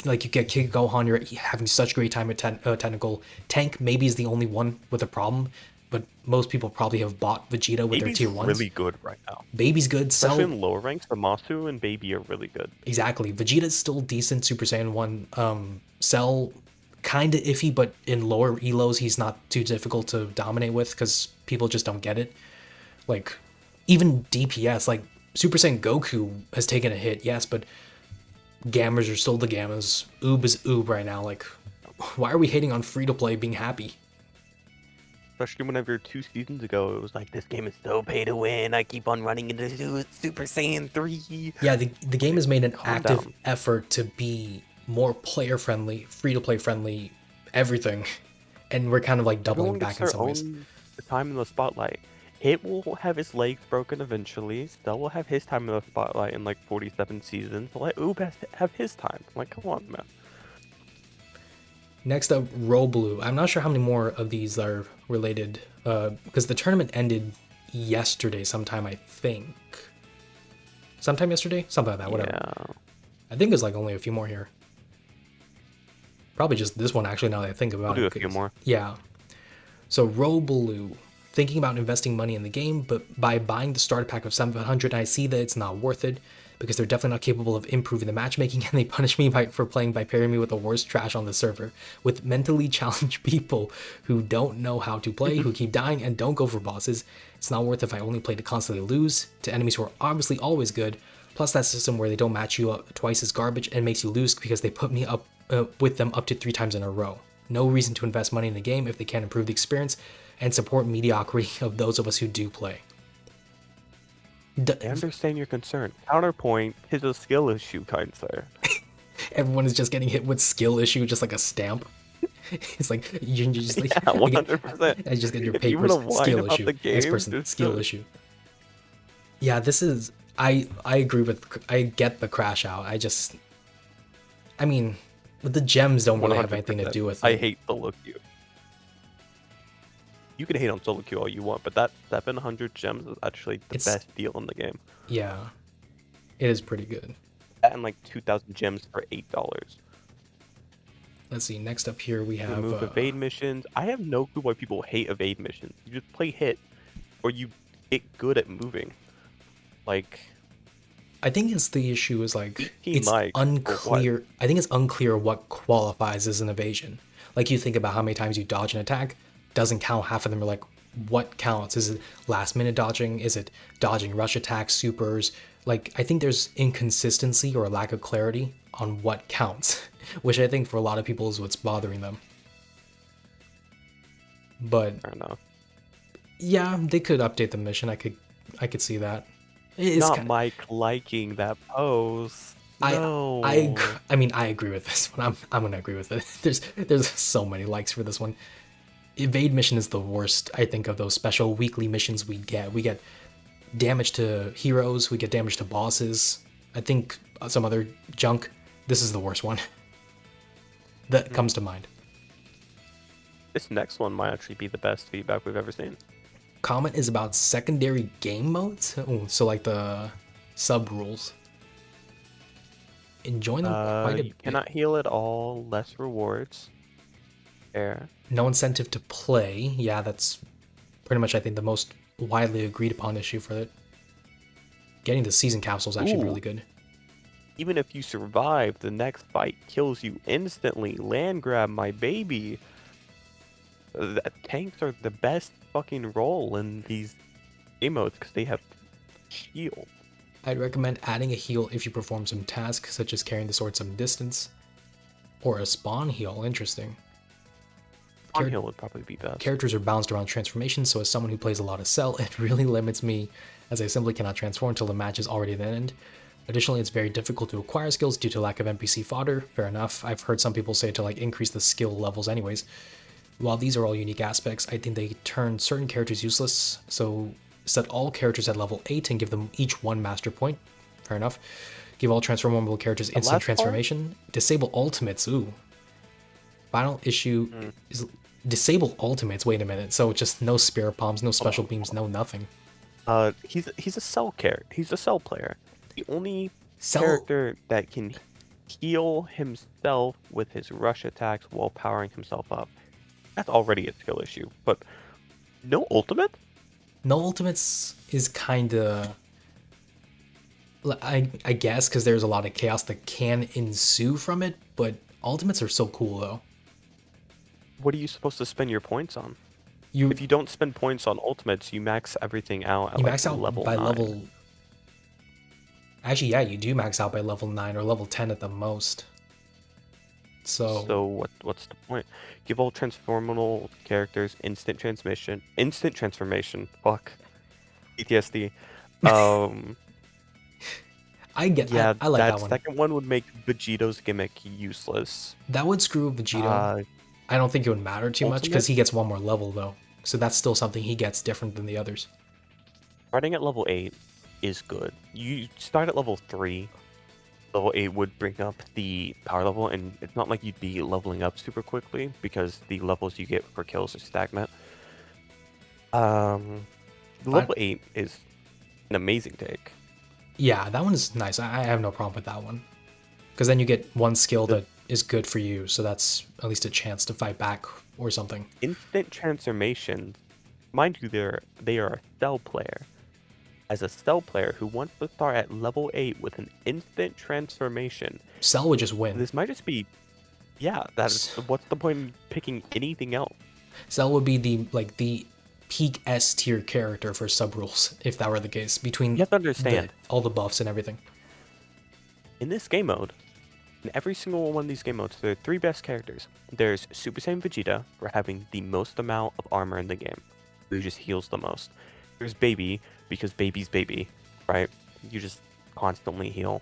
like you get Kid Gohan, you're having such great time at technical. Tank maybe is the only one with a problem, but most people probably have bought Vegeta with their Baby's tier 1s. really good right now. Baby's good. Especially Cell, in lower ranks, the Masu and Baby are really good. exactly. Vegeta's still decent. Super Saiyan 1. Cell, kind of iffy, but in lower elos, he's not too difficult to dominate with because people just don't get it. Like, even DPS, like Super Saiyan Goku has taken a hit, yes, but Gammas are still the Gammas. Oob is Oob right now. Like, why are we hating on free to play being happy? Especially whenever 2 seasons ago, it was like, this game is so pay to win. I keep on running into Super Saiyan 3. Yeah, the game has made an active down. effort to be more player friendly, free to play friendly, everything, and we're kind of like doubling Everyone back gets in their some ways. own time in the spotlight. Hit will have his legs broken eventually. Stell will have his time in the spotlight in like 47 seasons. Let Oob have his time. Like, come on, man. Next up, Roblu. I'm not sure how many more of these are related, because the tournament ended yesterday sometime, I think. Sometime yesterday? Something like that, whatever. Yeah. I think there's like only a few more here. Probably just this one, actually, now that I think about We'll it. do a few more. Yeah. So, Roblu. Thinking about investing money in the game, but by buying the starter pack of 700, I see that it's not worth it. because they're definitely not capable of improving the matchmaking, and they punish me for playing by pairing me with the worst trash on the server, with mentally challenged people who don't know how to play, who keep dying and don't go for bosses. It's not worth if I only play to constantly lose to enemies who are obviously always good. Plus that system where they don't match you up twice is garbage and makes you lose because they put me up with them up to 3 times in a row. No reason to invest money in the game if they can't improve the experience and support mediocrity of those of us who do play. I understand your concern. Counterpoint is a skill issue, kind sir. Everyone is just getting hit with skill issue, just like a stamp. It's like you just like 100%. I just get your If you papers wanna whine skill about issue. the game, Next person just skill do it. issue. Yeah, this is I agree with I get the crash out. I mean, the gems don't really have anything to do with it. I hate solo queue. You can hate on solo queue all you want, but that 700 gems is actually the best deal in the game. Yeah, it is pretty good. That and like 2,000 gems for $8. Let's see. Next up here we have Remove evade missions. I have no clue why people hate evade missions. You just play hit, or you get good at moving. Like, I think it's the issue is like it's likes, unclear. I think it's unclear what qualifies as an evasion. Like you think about how many times you dodge an attack, doesn't count. Half of them are like, what counts? Is it last minute dodging? Is it dodging rush attacks, supers? Like I think there's inconsistency or a lack of clarity on what counts, which I think for a lot of people is what's bothering them. But I don't know. Yeah, they could update the mission. I could see that. It's not Mike liking that post. No. I mean, I agree with this one. I'm gonna agree with it. There's so many likes for this one. Evade mission is the worst, I think, of those special weekly missions we get. We get damage to heroes, we get damage to bosses. I think some other junk. This is the worst one that comes to mind. This next one might actually be the best feedback we've ever seen. Comment is about secondary game modes. Ooh, so like the sub rules. Enjoying them quite a bit. You cannot heal at all. Less rewards. There. No incentive to play. Yeah, that's pretty much I think the most widely agreed upon issue for it. Getting the season capsule is actually really good. Even if you survive, the next fight kills you instantly. Land grab, my baby. Tanks are the best fucking role in these game modes because they have shield. I'd recommend adding a heal if you perform some tasks such as carrying the sword some distance, or a spawn heal. Interesting. Spawn heal would probably be best. Characters are bounced around transformations, so as someone who plays a lot of Cell, it really limits me as I simply cannot transform until the match is already at an end. Additionally, it's very difficult to acquire skills due to lack of NPC fodder. Fair enough. I've heard some people say to like increase the skill levels anyways. While these are all unique aspects, I think they turn certain characters useless, so set all characters at level 8 and give them each 1 master point. Fair enough. Give all transformable characters instant transformation. Disable ultimates, ooh. Final issue is disable ultimates, wait a minute, so just no spirit bombs, no special beams, no nothing. He's a Cell character. He's a Cell player. The only character that can heal himself with his rush attacks while powering himself up. That's already a skill issue, but no ultimate? No ultimates is kinda... I guess, because there's a lot of chaos that can ensue from it, but ultimates are so cool, though. What are you supposed to spend your points on? If you don't spend points on ultimates, you max everything out at max out level by 9. level... Actually, yeah, you do max out by level 9 or level 10 at the most. So what's the point? Give all transformable characters instant transformation. Fuck. PTSD. I get. Yeah, I like that one. Second one would make Vegeto's gimmick useless. That would screw Vegito. I don't think it would matter too much because he gets 1 more level though, so that's still something he gets different than the others. Starting at level 8 is good. You start at level 3. Level 8 would bring up the power level, and it's not like you'd be leveling up super quickly because the levels you get for kills are stagnant. Level 8 is an amazing take. Yeah, that one is nice. I have no problem with that one. Because then you get 1 skill that is good for you, so that's at least a chance to fight back or something. Instant transformation, mind you, they are a Cell player. as a Cell player who wants to start at level 8 with an instant transformation, Cell would just win. this might just be, yeah, what's the point in picking anything else? Cell would be the peak S tier character for sub rules if that were the case between You have to understand, all the buffs and everything. in this game mode, in every single one of these game modes, there are 3 best characters. There's Super Saiyan Vegeta for having the most amount of armor in the game, who just heals the most. There's Baby, because Baby's Baby, right? You just constantly heal.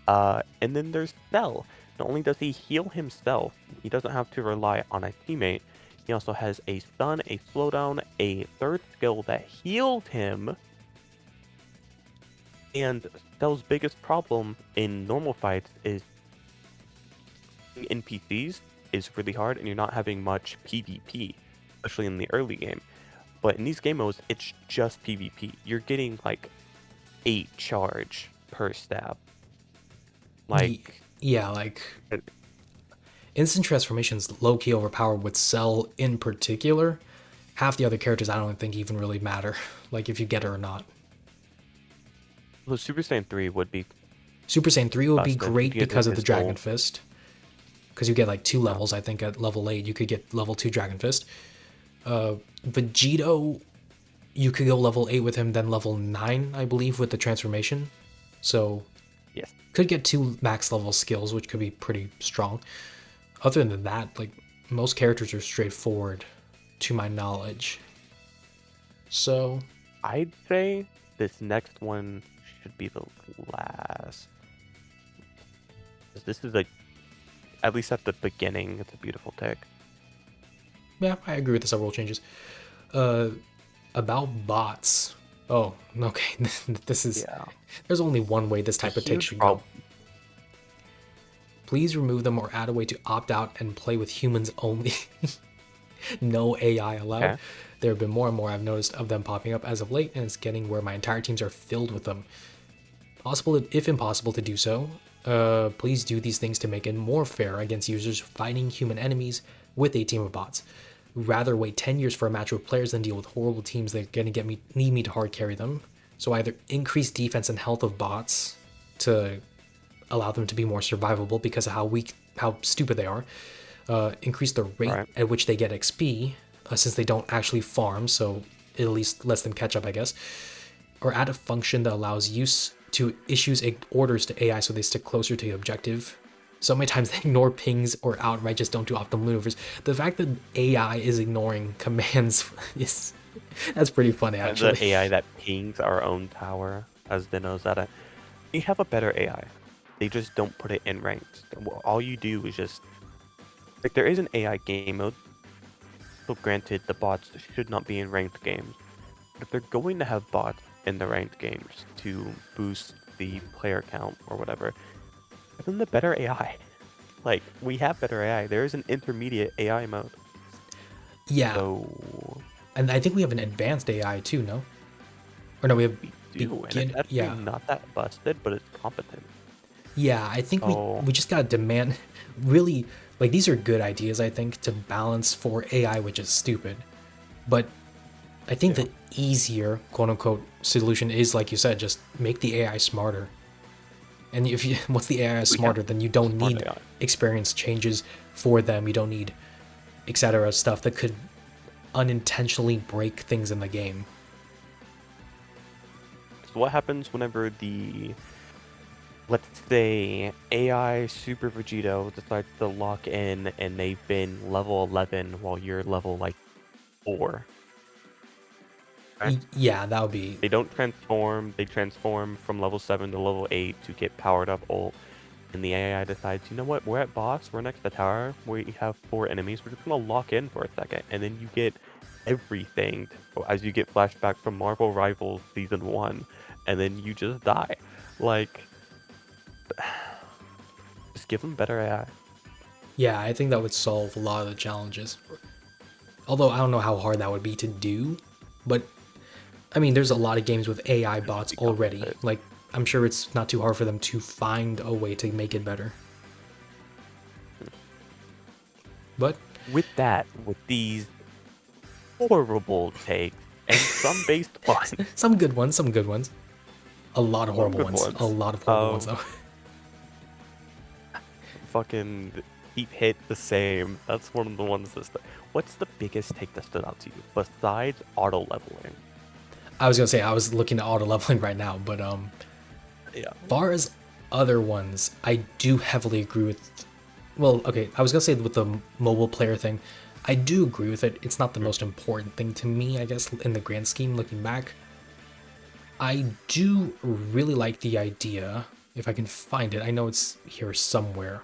And then there's Cell. Not only does he heal himself, he doesn't have to rely on a teammate. He also has a stun, a slowdown, a third skill that healed him. And Cell's biggest problem in normal fights is NPCs is really hard, and you're not having much PvP, especially in the early game. But in these game modes, it's just PvP. You're getting like 8 charge per stab. Like, yeah, like instant transformations low-key overpowered with Cell in particular. Half the other characters I don't think even really matter, like if you get it or not. well, Super Saiyan 3 would be Super Saiyan 3 would be busted. great You get because of the his whole- Dragon Fist. Because you get like 2 levels, I think at level 8 you could get level 2 Dragon Fist. Vegito, you could go level 8 with him, then level 9, I believe, with the transformation. So, Yes. could get 2 max level skills, which could be pretty strong. Other than that, like, most characters are straightforward, to my knowledge. So, I'd say this next one should be the last. 'Cause this is like, at least at the beginning, it's a beautiful tick. yeah, I agree with the several changes. About bots. Oh, okay. This is. Yeah. There's only one way this type of tick Huge should problem. go. Please remove them or add a way to opt out and play with humans only. No AI allowed. Okay. There have been more and more I've noticed of them popping up as of late, and it's getting where my entire teams are filled with them. Possible, if impossible to do so, please do these things to make it more fair against users fighting human enemies with a team of bots. Rather wait 10 years for a match with players than deal with horrible teams that are gonna need me to hard carry them. So either increase defense and health of bots to allow them to be more survivable because of how stupid they are. Increase the rate Right. at which they get XP, since they don't actually farm, so it at least lets them catch up, I guess. Or add a function that allows use to issues orders to AI so they stick closer to the objective. So many times they ignore pings or outright just don't do optimal maneuvers. The fact that AI is ignoring commands that's pretty funny, actually. The AI that pings our own tower, as Dino said it. We have a better AI. They just don't put it in ranked. All you do is just, like, there is an AI game mode. So granted, the bots should not be in ranked games. But if they're going to have bots in the ranked games to boost the player count or whatever, give them the better AI. Like, we have better AI. There is an intermediate AI mode. Yeah, So and I think we have an advanced AI too, no? Or no, we have we do, and it's actually not that busted, but it's competent. Yeah, I think So- we just gotta demand, really, like, these are good ideas, I think, to balance for AI, which is stupid. But I think the easier, quote unquote, solution is, like you said, just make the AI smarter. And if you once the AI is smarter, then you don't smart need AI. experience changes for them. You don't need etc. stuff that could unintentionally break things in the game. So what happens whenever the, let's say, AI Super Vegito decides to lock in and they've been level 11 while you're level, like, 4? Right? Yeah, that would be. They don't transform, they transform from level 7 to level 8 to get powered up ult. And the AI decides, you know what, we're at boss, we're next to tower, we have 4 enemies, we're just gonna lock in for a second. And then you get everything as you get flashback from Marvel Rivals Season 1. And then you just die. Like, just give them better AI. Yeah, I think that would solve a lot of the challenges. Although I don't know how hard that would be to do, but I mean, there's a lot of games with AI bots already. Like, I'm sure it's not too hard for them to find a way to make it better. But With that, with these horrible takes, and some based ones. Some good ones, some good ones. A lot of Some horrible good ones. ones. A lot of horrible ones, though. Fucking keep hit the same. That's one of the ones that's. What's the biggest take that stood out to you besides auto leveling? I was gonna say I was looking at auto leveling right now, but Yeah. far as other ones, I do heavily agree with. Well, okay, I was gonna say with the mobile player thing, I do agree with it. It's not the most important thing to me, I guess, in the grand scheme. Looking back, I do really like the idea. If I can find it, I know it's here somewhere.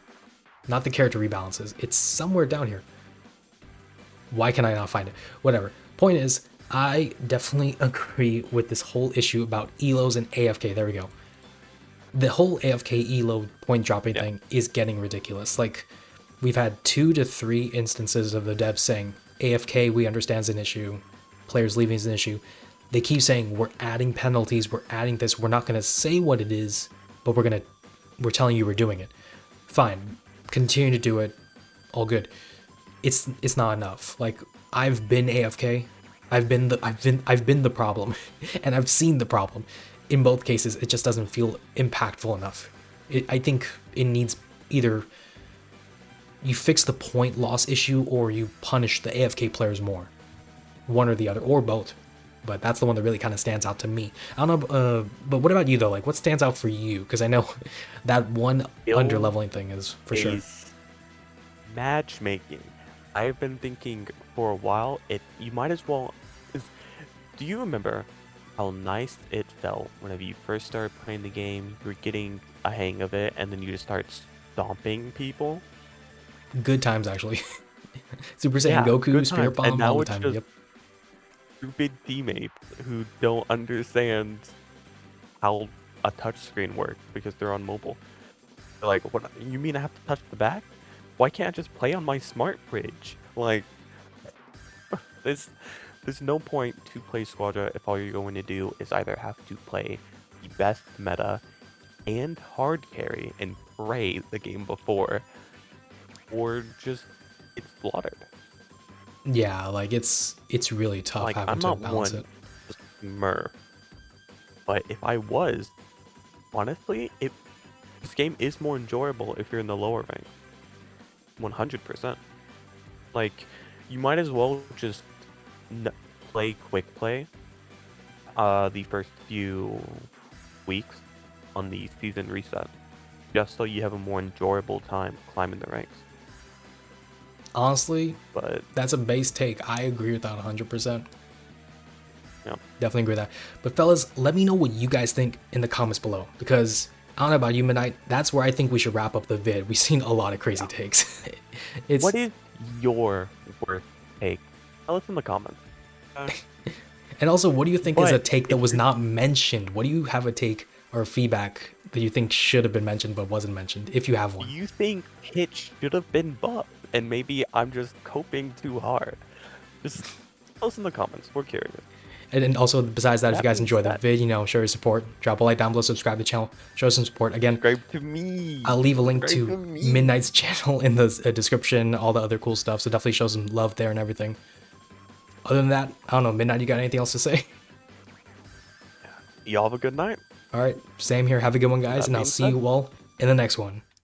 Not the character rebalances. It's somewhere down here. Why can I not find it? Whatever. Point is, I definitely agree with this whole issue about ELOs and AFK. There we go. The whole AFK ELO point dropping thing is getting ridiculous. Like, we've had 2 to 3 instances of the devs saying, AFK, we understand is an issue. Players leaving is an issue. They keep saying, we're adding penalties, we're adding this, we're not going to say what it is, but we're telling you we're doing it. Fine. Continue to do it. All good. It's not enough. Like, I've been AFK. I've been the problem, and I've seen the problem. In both cases, it just doesn't feel impactful enough. I think it needs either you fix the point loss issue or you punish the AFK players more. One or the other, or both. But that's the one that really kind of stands out to me. I don't know, but what about you though? Like, what stands out for you? Because I know that one under-leveling thing is for sure. Matchmaking. I've been thinking for a while, you might as well. Do you remember how nice it felt whenever you first started playing the game? You were getting a hang of it, and then you just start stomping people. Good times, actually. Super Saiyan Goku, Spirit Bomb, all the time. Just yep. Stupid teammates who don't understand how a touchscreen works because they're on mobile. They're like, what? You mean I have to touch the back? Why can't I just play on my smart bridge? Like, there's no point to play Squadra if all you're going to do is either have to play the best meta and hard carry and pray the game before, or just get slaughtered. Yeah, like it's really tough Like, having I'm to not balance one it. Smurf, but if I was, honestly, this game is more enjoyable if you're in the lower rank. 100%. Like, you might as well just play quick play the first few weeks on the season reset, just so you have a more enjoyable time climbing the ranks. Honestly, But that's a base take. I agree with that 100%. yeah, Definitely agree with that. But fellas, let me know what you guys think in the comments below, because I don't know about you, Midnight, that's where I think we should wrap up the vid. We've seen a lot of crazy takes. what is your worst take? Tell us in the comments. And also, what do you think is a take that was not mentioned? What do you have a take or feedback that you think should have been mentioned but wasn't mentioned, if you have one? Do you think Hitch should have been buffed, and maybe I'm just coping too hard? Just tell us in the comments. We're curious. And then also, besides that, if you guys enjoy the vid, show your support. Drop a like down below, subscribe to the channel, show some support. Again, Subscribe to me. I'll leave a link to Midnight's channel in the description, all the other cool stuff. So definitely show some love there and everything. Other than that, I don't know, Midnight, you got anything else to say? Y'all have a good night. All right, same here. Have a good one, guys, and I'll see you all in the next one.